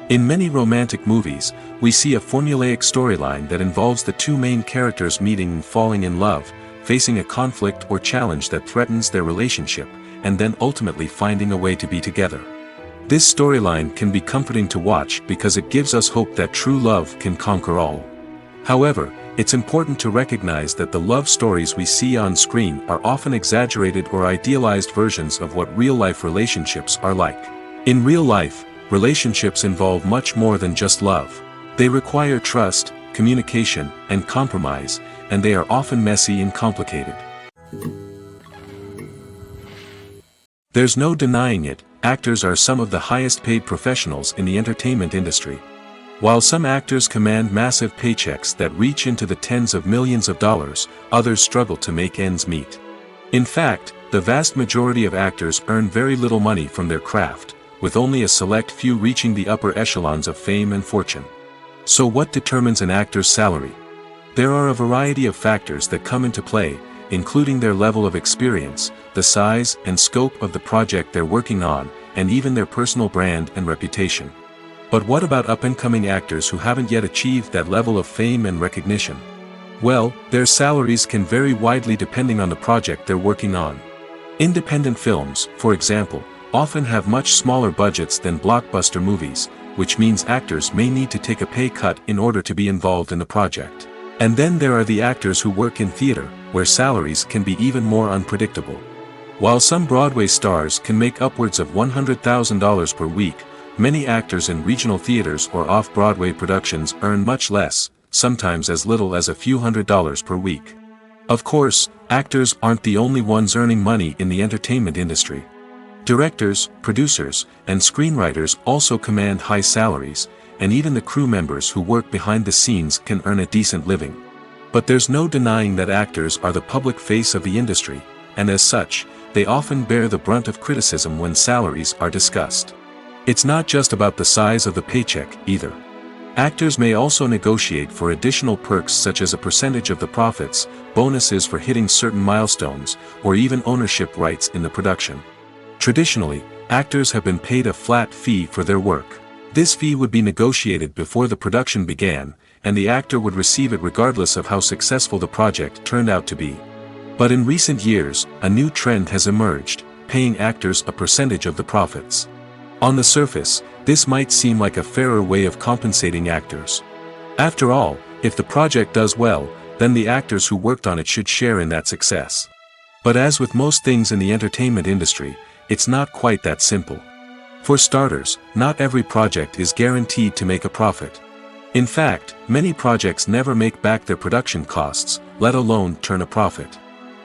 S2: In many romantic movies, we see a formulaic storyline that involves the two main characters meeting and falling in love, facing a conflict or challenge that threatens their relationship, and then ultimately finding a way to be together. This storyline can be comforting to watch because it gives us hope that true love can conquer all. However, it's important to recognize that the love stories we see on screen are often exaggerated or idealized versions of what real-life relationships are like. In real life, relationships involve much more than just love. They require trust, communication, and compromise, and they are often messy and complicated. There's no denying it, actors are some of the highest-paid professionals in the entertainment industry. While some actors command massive paychecks that reach into the tens of millions of dollars, others struggle to make ends meet. In fact, The vast majority of actors earn very little money from their craft, with only a select few reaching the upper echelons of fame and fortune. So what determines an actor's salary? There are a variety of factors that come into play, including their level of experience, the size and scope of the project they're working on, and even their personal brand and reputation. But what about up-and-coming actors who haven't yet achieved that level of fame and recognition? Well, their salaries can vary widely depending on the project they're working on. Independent films, for example, often have much smaller budgets than blockbuster movies, which means actors may need to take a pay cut in order to be involved in the project. And then there are the actors who work in theater, where salaries can be even more unpredictable. While some Broadway stars can make upwards of $100,000 per week, many actors in regional theaters or off-Broadway productions earn much less, sometimes as little as a few $100s per week. Of course, actors aren't the only ones earning money in the entertainment industry. Directors, producers, and screenwriters also command high salaries, and even the crew members who work behind the scenes can earn a decent living. But there's no denying that actors are the public face of the industry, and as such, they often bear the brunt of criticism when salaries are discussed. It's not just about the size of the paycheck, either. Actors may also negotiate for additional perks such as a percentage of the profits, bonuses for hitting certain milestones, or even ownership rights in the production. Traditionally, actors have been paid a flat fee for their work. This fee would be negotiated before the production began, and the actor would receive it regardless of how successful the project turned out to be. But in recent years, a new trend has emerged, paying actors a percentage of the profits. On the surface, this might seem like a fairer way of compensating actors. After all, if the project does well, then the actors who worked on it should share in that success. But as with most things in the entertainment industry, it's not quite that simple. For starters, not every project is guaranteed to make a profit. In fact, many projects never make back their production costs, let alone turn a profit.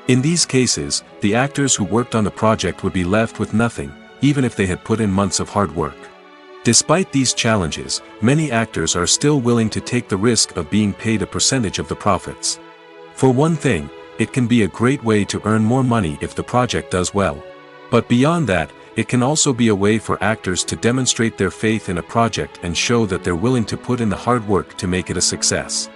S2: In these cases, the actors who worked on the project would be left with nothing, even if they had put in months of hard work. Despite these challenges, many actors are still willing to take the risk of being paid a percentage of the profits. For one thing, it can be a great way to earn more money if the project does well. But beyond that, it can also be a way for actors to demonstrate their faith in a project and show that they're willing to put in the hard work to make it a success.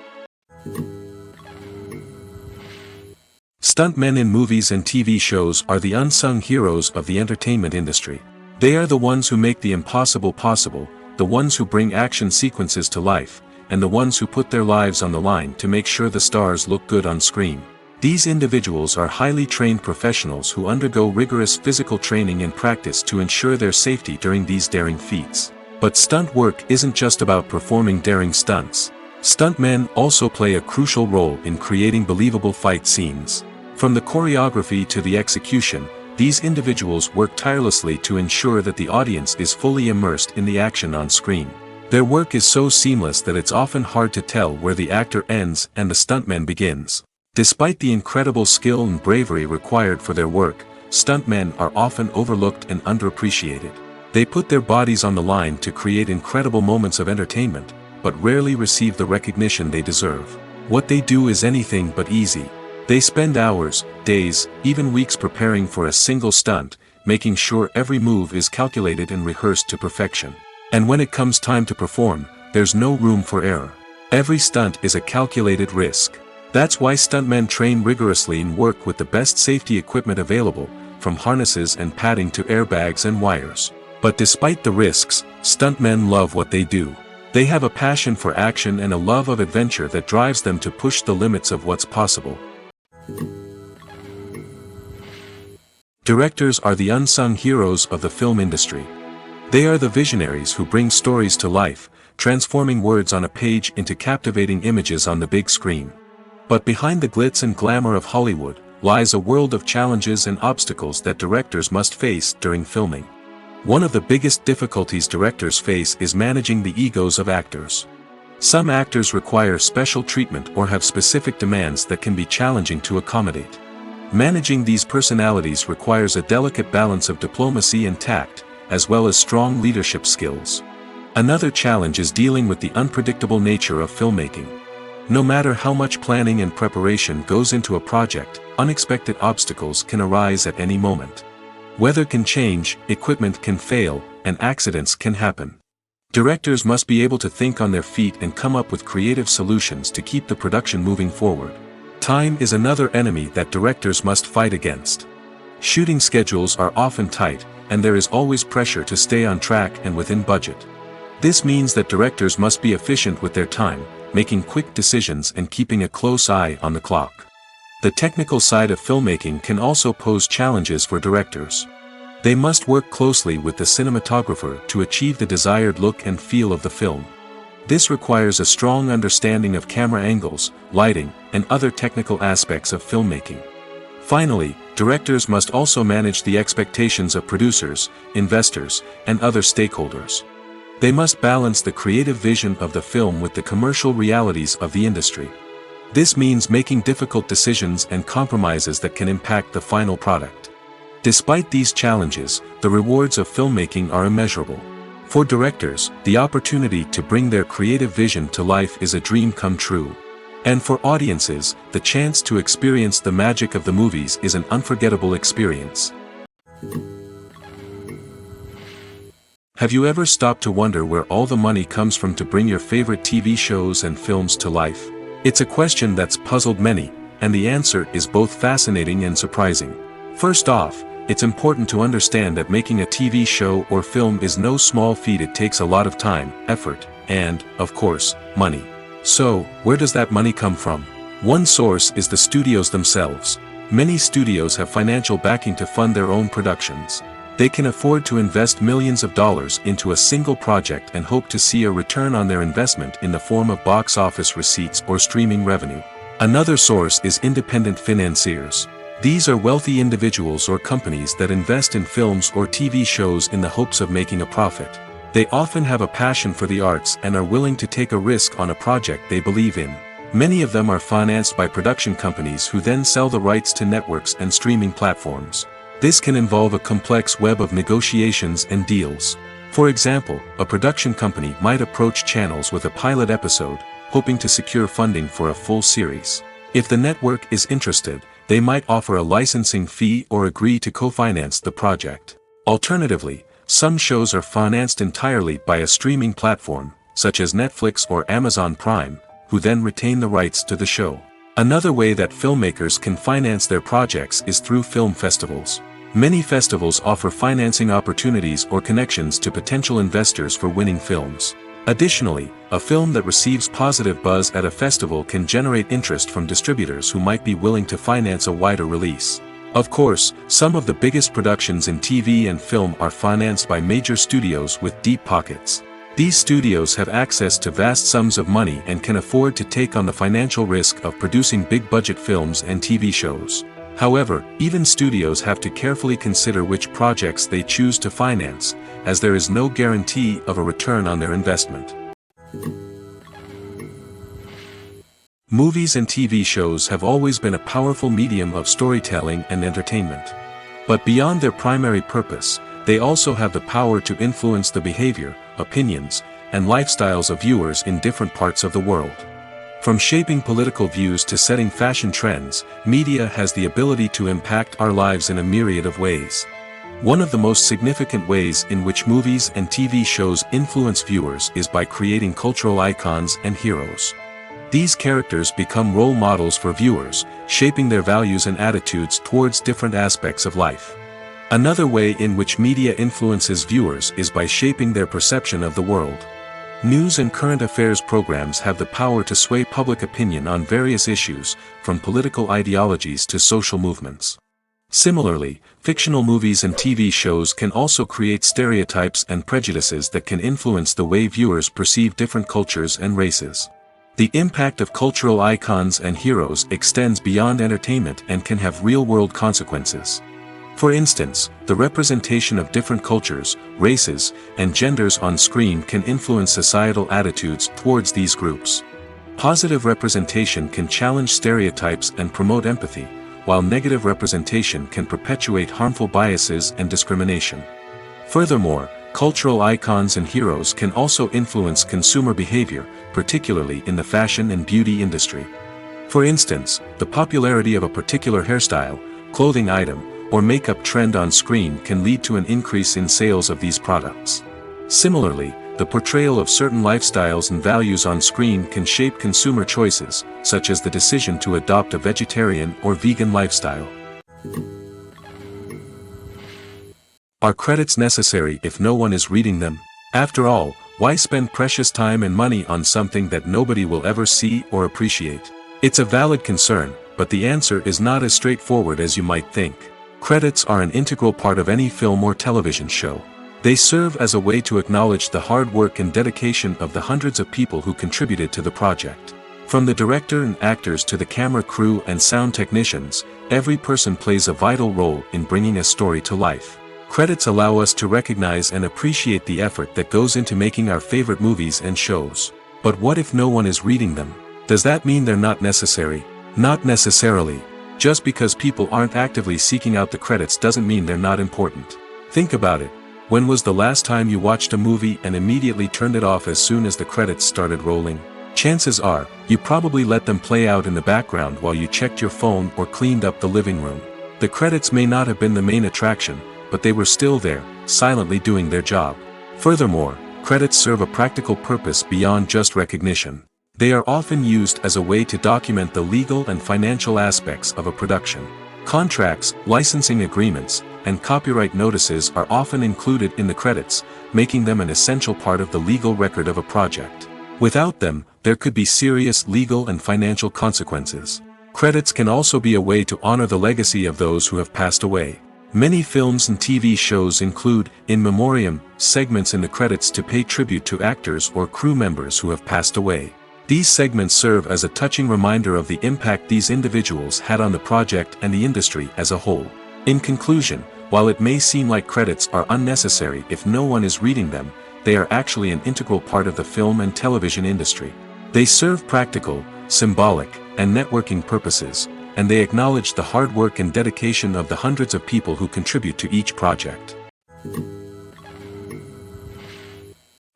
S2: Stuntmen in movies and TV shows are the unsung heroes of the entertainment industry. They are the ones who make the impossible possible, the ones who bring action sequences to life, and the ones who put their lives on the line to make sure the stars look good on screen. These individuals are highly trained professionals who undergo rigorous physical training and practice to ensure their safety during these daring feats. But stunt work isn't just about performing daring stunts. Stuntmen also play a crucial role in creating believable fight scenes. From the choreography to the execution, these individuals work tirelessly to ensure that the audience is fully immersed in the action on screen. Their work is so seamless that it's often hard to tell where the actor ends and the stuntman begins. Despite the incredible skill and bravery required for their work, stuntmen are often overlooked and underappreciated. They put their bodies on the line to create incredible moments of entertainment, but rarely receive the recognition they deserve. What they do is anything but easy. They spend hours, days, even weeks preparing for a single stunt, making sure every move is calculated and rehearsed to perfection. And when it comes time to perform, there's no room for error. Every stunt is a calculated risk. That's why stuntmen train rigorously and work with the best safety equipment available, from harnesses and padding to airbags and wires. But despite the risks, stuntmen love what they do. They have a passion for action and a love of adventure that drives them to push the limits of what's possible. Directors are the unsung heroes of the film industry. They are the visionaries who bring stories to life, transforming words on a page into captivating images on the big screen. But behind the glitz and glamour of Hollywood, lies a world of challenges and obstacles that directors must face during filming. One of the biggest difficulties directors face is managing the egos of actors. Some actors require special treatment or have specific demands that can be challenging to accommodate. Managing these personalities requires a delicate balance of diplomacy and tact, as well as strong leadership skills. Another challenge is dealing with the unpredictable nature of filmmaking. No matter how much planning and preparation goes into a project, unexpected obstacles can arise at any moment. Weather can change, equipment can fail, and accidents can happen. Directors must be able to think on their feet and come up with creative solutions to keep the production moving forward. Time is another enemy that directors must fight against. Shooting schedules are often tight, and there is always pressure to stay on track and within budget. This means that directors must be efficient with their time, making quick decisions and keeping a close eye on the clock. The technical side of filmmaking can also pose challenges for directors. They must work closely with the cinematographer to achieve the desired look and feel of the film. This requires a strong understanding of camera angles, lighting, and other technical aspects of filmmaking. Finally, directors must also manage the expectations of producers, investors, and other stakeholders. They must balance the creative vision of the film with the commercial realities of the industry. This means making difficult decisions and compromises that can impact the final product. Despite these challenges, the rewards of filmmaking are immeasurable. For directors, the opportunity to bring their creative vision to life is a dream come true. And for audiences, the chance to experience the magic of the movies is an unforgettable experience. Have you ever stopped to wonder where all the money comes from to bring your favorite TV shows and films to life? It's a question that's puzzled many, and the answer is both fascinating and surprising. First off, it's important to understand that making a TV show or film is no small feat. It takes a lot of time, effort, and, of course, money. So, where does that money come from? One source is the studios themselves. Many studios have financial backing to fund their own productions. They can afford to invest millions of dollars into a single project and hope to see a return on their investment in the form of box office receipts or streaming revenue. Another source is independent financiers. These are wealthy individuals or companies that invest in films or TV shows in the hopes of making a profit. They often have a passion for the arts and are willing to take a risk on a project they believe in. Many of them are financed by production companies who then sell the rights to networks and streaming platforms. This can involve a complex web of negotiations and deals. For example, a production company might approach channels with a pilot episode, hoping to secure funding for a full series. If the network is interested, they might offer a licensing fee or agree to co-finance the project. Alternatively, some shows are financed entirely by a streaming platform, such as Netflix or Amazon Prime, who then retain the rights to the show. Another way that filmmakers can finance their projects is through film festivals. Many festivals offer financing opportunities or connections to potential investors for winning films. Additionally, a film that receives positive buzz at a festival can generate interest from distributors who might be willing to finance a wider release. Of course, some of the biggest productions in TV and film are financed by major studios with deep pockets. These studios have access to vast sums of money and can afford to take on the financial risk of producing big-budget films and TV shows. However, even studios have to carefully consider which projects they choose to finance, as there is no guarantee of a return on their investment. Movies and TV shows have always been a powerful medium of storytelling and entertainment. But beyond their primary purpose, they also have the power to influence the behavior, opinions, and lifestyles of viewers in different parts of the world. From shaping political views to setting fashion trends, media has the ability to impact our lives in a myriad of ways. One of the most significant ways in which movies and TV shows influence viewers is by creating cultural icons and heroes. These characters become role models for viewers, shaping their values and attitudes towards different aspects of life. Another way in which media influences viewers is by shaping their perception of the world. News and current affairs programs have the power to sway public opinion on various issues, from political ideologies to social movements. Similarly, fictional movies and TV shows can also create stereotypes and prejudices that can influence the way viewers perceive different cultures and races. The impact of cultural icons and heroes extends beyond entertainment and can have real-world consequences. For instance, the representation of different cultures, races, and genders on screen can influence societal attitudes towards these groups. Positive representation can challenge stereotypes and promote empathy, while negative representation can perpetuate harmful biases and discrimination. Furthermore, Cultural icons and heroes can also influence consumer behavior, particularly in the fashion and beauty industry. For instance, the popularity of a particular hairstyle, clothing item, or makeup trend on screen can lead to an increase in sales of these products. Similarly, the portrayal of certain lifestyles and values on screen can shape consumer choices, such as the decision to adopt a vegetarian or vegan lifestyle. Are credits necessary if no one is reading them? After all, why spend precious time and money on something that nobody will ever see or appreciate? It's a valid concern, but the answer is not as straightforward as you might think. Credits are an integral part of any film or television show. They serve as a way to acknowledge the hard work and dedication of the hundreds of people who contributed to the project. From the director and actors to the camera crew and sound technicians, every person plays a vital role in bringing a story to life. Credits allow us to recognize and appreciate the effort that goes into making our favorite movies and shows. But what if no one is reading them? Does that mean they're not necessary? Not necessarily. Just because people aren't actively seeking out the credits doesn't mean they're not important. Think about it. When was the last time you watched a movie and immediately turned it off as soon as the credits started rolling? Chances are, you probably let them play out in the background while you checked your phone or cleaned up the living room. The credits may not have been the main attraction, but they were still there, silently doing their job. Furthermore, credits serve a practical purpose beyond just recognition. They are often used as a way to document the legal and financial aspects of a production. Contracts, licensing agreements, and copyright notices are often included in the credits, making them an essential part of the legal record of a project. Without them, there could be serious legal and financial consequences. Credits can also be a way to honor the legacy of those who have passed away. Many films and TV shows include, in memoriam, segments in the credits to pay tribute to actors or crew members who have passed away. These segments serve as a touching reminder of the impact these individuals had on the project and the industry as a whole. In conclusion, while it may seem like credits are unnecessary if no one is reading them, they are actually an integral part of the film and television industry. They serve practical, symbolic, and networking purposes, and they acknowledge the hard work and dedication of the hundreds of people who contribute to each project.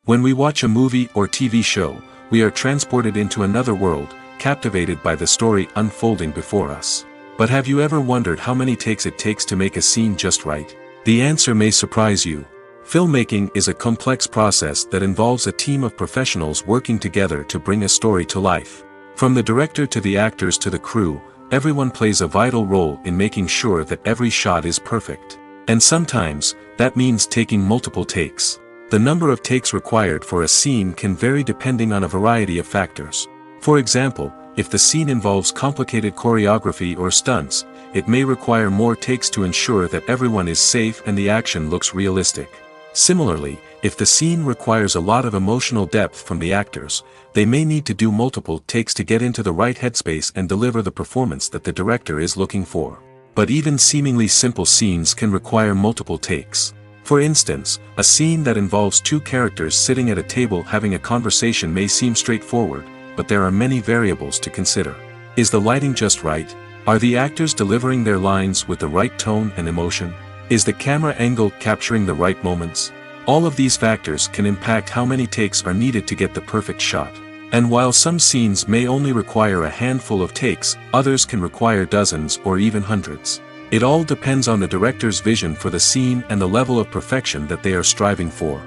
S2: When we watch a movie or TV show, we are transported into another world, captivated by the story unfolding before us. But have you ever wondered how many takes it takes to make a scene just right? The answer may surprise you. Filmmaking is a complex process that involves a team of professionals working together to bring a story to life. From the director to the actors to the crew, everyone plays a vital role in making sure that every shot is perfect. And sometimes, that means taking multiple takes. The number of takes required for a scene can vary depending on a variety of factors. For example, if the scene involves complicated choreography or stunts, it may require more takes to ensure that everyone is safe and the action looks realistic. Similarly, if the scene requires a lot of emotional depth from the actors, they may need to do multiple takes to get into the right headspace and deliver the performance that the director is looking for. But even seemingly simple scenes can require multiple takes. For instance, a scene that involves two characters sitting at a table having a conversation may seem straightforward, but there are many variables to consider. Is the lighting just right? Are the actors delivering their lines with the right tone and emotion? Is the camera angle capturing the right moments? All of these factors can impact how many takes are needed to get the perfect shot. And while some scenes may only require a handful of takes, others can require dozens or even hundreds. It all depends on the director's vision for the scene and the level of perfection that they are striving for.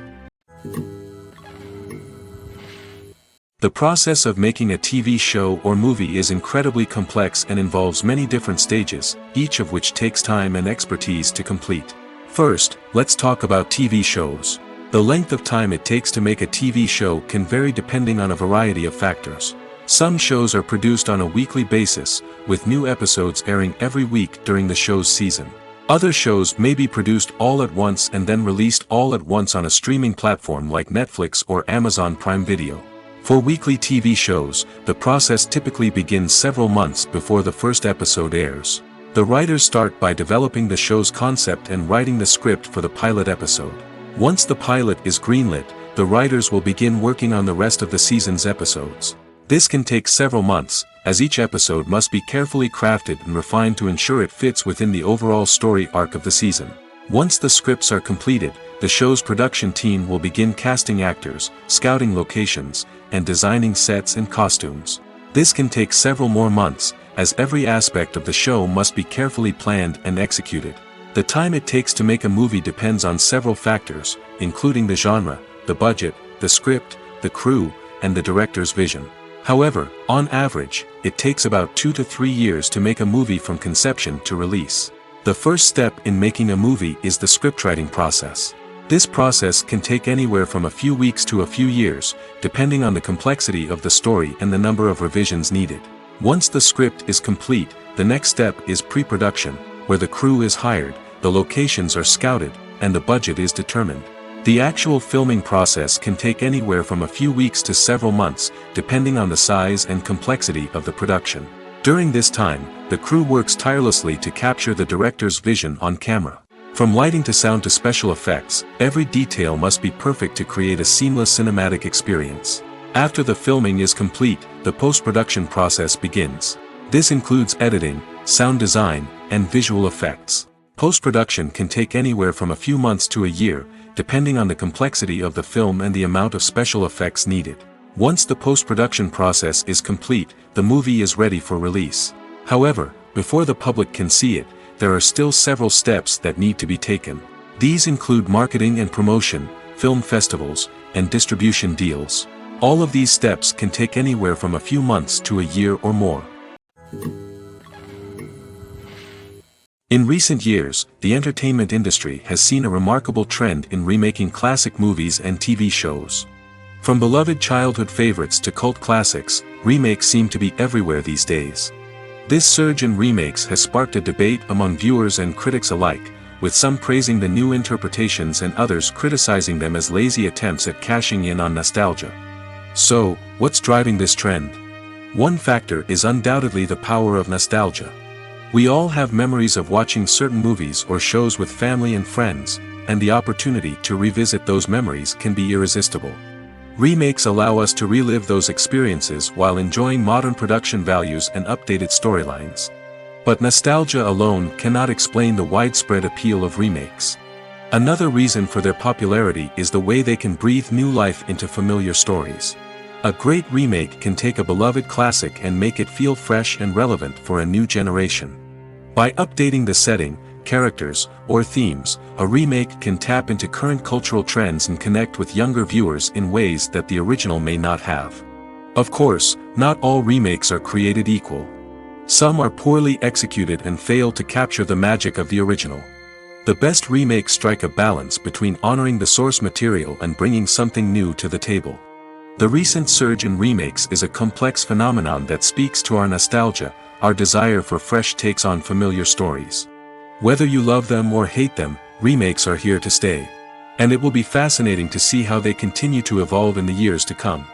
S2: The process of making a TV show or movie is incredibly complex and involves many different stages, each of which takes time and expertise to complete. First, let's talk about TV shows. The length of time it takes to make a TV show can vary depending on a variety of factors. Some shows are produced on a weekly basis, with new episodes airing every week during the show's season. Other shows may be produced all at once and then released all at once on a streaming platform like Netflix or Amazon Prime Video. For weekly TV shows, the process typically begins several months before the first episode airs. The writers start by developing the show's concept and writing the script for the pilot episode. Once the pilot is greenlit, the writers will begin working on the rest of the season's episodes. This can take several months, as each episode must be carefully crafted and refined to ensure it fits within the overall story arc of the season. Once the scripts are completed, the show's production team will begin casting actors, scouting locations, and designing sets and costumes. This can take several more months, as every aspect of the show must be carefully planned and executed. The time it takes to make a movie depends on several factors, including the genre, the budget, the script, the crew, and the director's vision. However, on average, it takes about 2 to 3 years to make a movie from conception to release. The first step in making a movie is the scriptwriting process. This process can take anywhere from a few weeks to a few years, depending on the complexity of the story and the number of revisions needed. Once the script is complete, the next step is pre-production, where the crew is hired, the locations are scouted, and the budget is determined. The actual filming process can take anywhere from a few weeks to several months, depending on the size and complexity of the production. During this time, the crew works tirelessly to capture the director's vision on camera. From lighting to sound to special effects, every detail must be perfect to create a seamless cinematic experience. After the filming is complete, the post-production process begins. This includes editing, sound design, and visual effects. Post-production can take anywhere from a few months to a year, depending on the complexity of the film and the amount of special effects needed. Once the post-production process is complete, the movie is ready for release. However, before the public can see it, there are still several steps that need to be taken. These include marketing and promotion, film festivals, and distribution deals. All of these steps can take anywhere from a few months to a year or more. In recent years, the entertainment industry has seen a remarkable trend in remaking classic movies and TV shows. From beloved childhood favorites to cult classics, remakes seem to be everywhere these days. This surge in remakes has sparked a debate among viewers and critics alike, with some praising the new interpretations and others criticizing them as lazy attempts at cashing in on nostalgia. So, what's driving this trend? One factor is undoubtedly the power of nostalgia. We all have memories of watching certain movies or shows with family and friends, and the opportunity to revisit those memories can be irresistible. Remakes allow us to relive those experiences while enjoying modern production values and updated storylines. But nostalgia alone cannot explain the widespread appeal of remakes. Another reason for their popularity is the way they can breathe new life into familiar stories. A great remake can take a beloved classic and make it feel fresh and relevant for a new generation. By updating the setting, characters, or themes, a remake can tap into current cultural trends and connect with younger viewers in ways that the original may not have. Of course, not all remakes are created equal. Some are poorly executed and fail to capture the magic of the original. The best remakes strike a balance between honoring the source material and bringing something new to the table. The recent surge in remakes is a complex phenomenon that speaks to our nostalgia, our desire for fresh takes on familiar stories. Whether you love them or hate them, remakes are here to stay. And it will be fascinating to see how they continue to evolve in the years to come.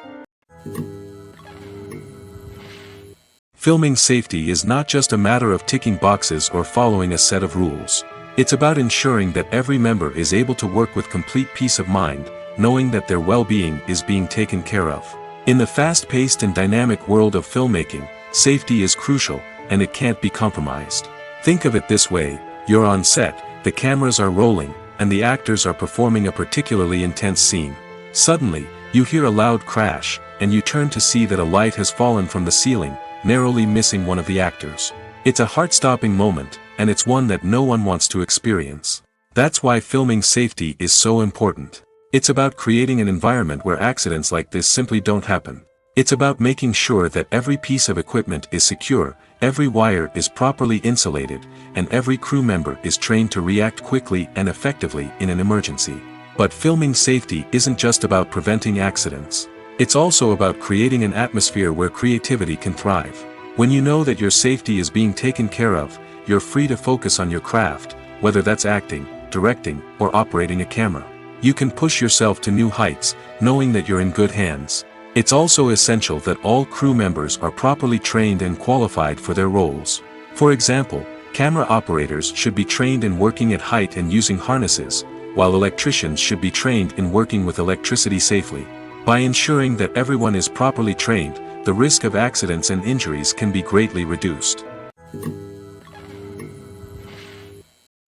S2: Filming safety is not just a matter of ticking boxes or following a set of rules. It's about ensuring that every member is able to work with complete peace of mind, knowing that their well-being is being taken care of. In the fast-paced and dynamic world of filmmaking, safety is crucial, and it can't be compromised. Think of it this way: you're on set, the cameras are rolling, and the actors are performing a particularly intense scene. Suddenly, you hear a loud crash, and you turn to see that a light has fallen from the ceiling, narrowly missing one of the actors. It's a heart-stopping moment, and it's one that no one wants to experience. That's why filming safety is so important. It's about creating an environment where accidents like this simply don't happen. It's about making sure that every piece of equipment is secure, every wire is properly insulated, and every crew member is trained to react quickly and effectively in an emergency. But filming safety isn't just about preventing accidents. It's also about creating an atmosphere where creativity can thrive. When you know that your safety is being taken care of, you're free to focus on your craft, whether that's acting, directing, or operating a camera. You can push yourself to new heights, knowing that you're in good hands. It's also essential that all crew members are properly trained and qualified for their roles. For example, camera operators should be trained in working at height and using harnesses, while electricians should be trained in working with electricity safely. By ensuring that everyone is properly trained, the risk of accidents and injuries can be greatly reduced.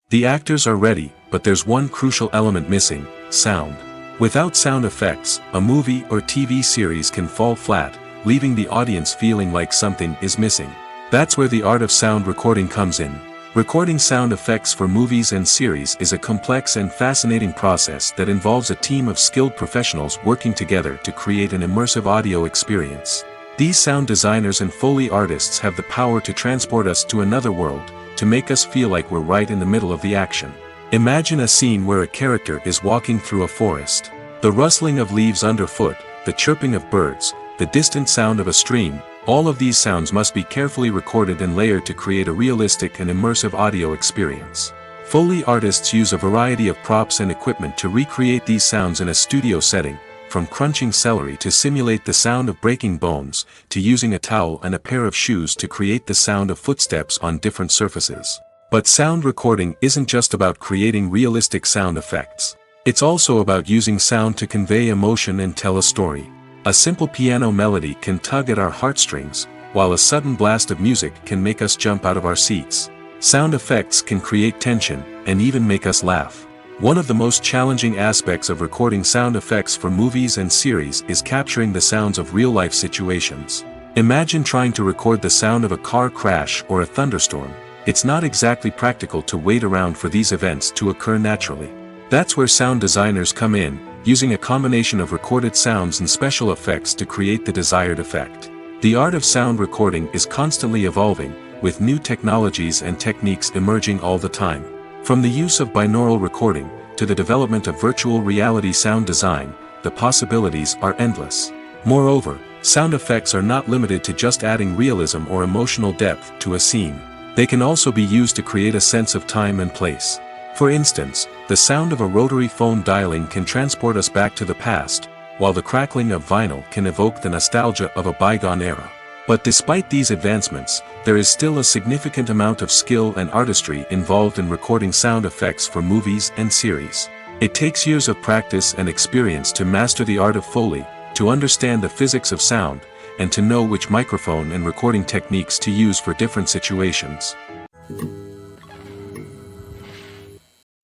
S2: The actors are ready, but there's one crucial element missing: sound. Without sound effects, a movie or TV series can fall flat, leaving the audience feeling like something is missing. That's where the art of sound recording comes in. Recording sound effects for movies and series is a complex and fascinating process that involves a team of skilled professionals working together to create an immersive audio experience. These sound designers and Foley artists have the power to transport us to another world, to make us feel like we're right in the middle of the action. Imagine a scene where a character is walking through a forest. The rustling of leaves underfoot, the chirping of birds, the distant sound of a stream, all of these sounds must be carefully recorded and layered to create a realistic and immersive audio experience. Foley artists use a variety of props and equipment to recreate these sounds in a studio setting, from crunching celery to simulate the sound of breaking bones, to using a towel and a pair of shoes to create the sound of footsteps on different surfaces. But sound recording isn't just about creating realistic sound effects. It's also about using sound to convey emotion and tell a story. A simple piano melody can tug at our heartstrings, while a sudden blast of music can make us jump out of our seats. Sound effects can create tension, and even make us laugh. One of the most challenging aspects of recording sound effects for movies and series is capturing the sounds of real-life situations. Imagine trying to record the sound of a car crash or a thunderstorm. It's not exactly practical to wait around for these events to occur naturally. That's where sound designers come in, using a combination of recorded sounds and special effects to create the desired effect. The art of sound recording is constantly evolving, with new technologies and techniques emerging all the time. From the use of binaural recording, to the development of virtual reality sound design, the possibilities are endless. Moreover, sound effects are not limited to just adding realism or emotional depth to a scene. They can also be used to create a sense of time and place. For instance, the sound of a rotary phone dialing can transport us back to the past, while the crackling of vinyl can evoke the nostalgia of a bygone era. But despite these advancements, there is still a significant amount of skill and artistry involved in recording sound effects for movies and series. It takes years of practice and experience to master the art of Foley, to understand the physics of sound, and to know which microphone and recording techniques to use for different situations.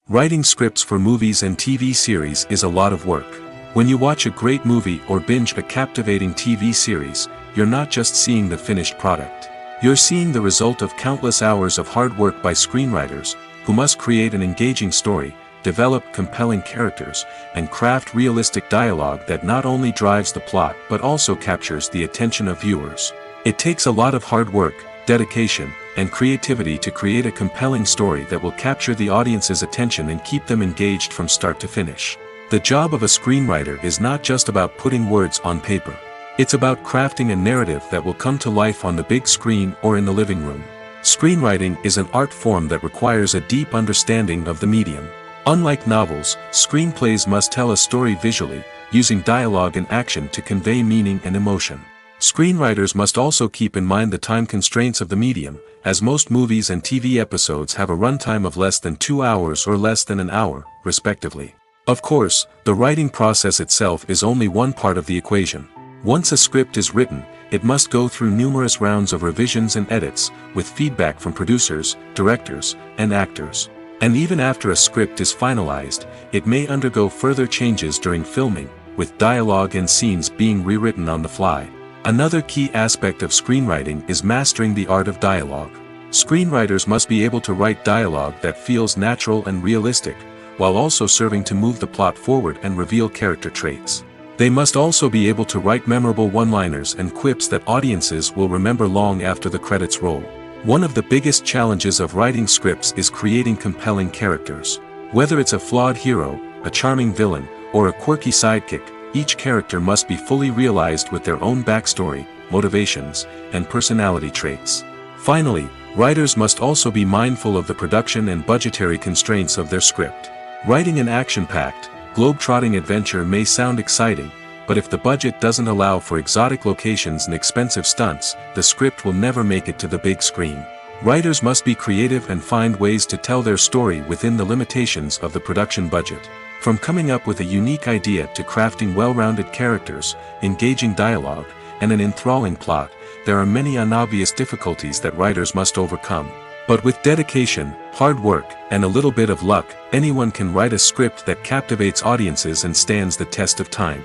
S2: Writing scripts for movies and TV series is a lot of work. When you watch a great movie or binge a captivating TV series, you're not just seeing the finished product. You're seeing the result of countless hours of hard work by screenwriters, who must create an engaging story, develop compelling characters, and craft realistic dialogue that not only drives the plot but also captures the attention of viewers. It takes a lot of hard work, dedication, and creativity to create a compelling story that will capture the audience's attention and keep them engaged from start to finish. The job of a screenwriter is not just about putting words on paper. It's about crafting a narrative that will come to life on the big screen or in the living room. Screenwriting is an art form that requires a deep understanding of the medium. Unlike novels, screenplays must tell a story visually, using dialogue and action to convey meaning and emotion. Screenwriters must also keep in mind the time constraints of the medium, as most movies and TV episodes have a runtime of less than 2 hours or less than an hour, respectively. Of course, the writing process itself is only one part of the equation. Once a script is written, it must go through numerous rounds of revisions and edits, with feedback from producers, directors, and actors. And even after a script is finalized, it may undergo further changes during filming, with dialogue and scenes being rewritten on the fly. Another key aspect of screenwriting is mastering the art of dialogue. Screenwriters must be able to write dialogue that feels natural and realistic, while also serving to move the plot forward and reveal character traits. They must also be able to write memorable one-liners and quips that audiences will remember long after the credits roll. One of the biggest challenges of writing scripts is creating compelling characters. Whether it's a flawed hero, a charming villain, or a quirky sidekick, each character must be fully realized with their own backstory, motivations, and personality traits. Finally, writers must also be mindful of the production and budgetary constraints of their script. Writing an action-packed, globe-trotting adventure may sound exciting, but if the budget doesn't allow for exotic locations and expensive stunts, the script will never make it to the big screen. Writers must be creative and find ways to tell their story within the limitations of the production budget. From coming up with a unique idea to crafting well-rounded characters, engaging dialogue, and an enthralling plot, there are many unobvious difficulties that writers must overcome. But with dedication, hard work, and a little bit of luck, anyone can write a script that captivates audiences and stands the test of time.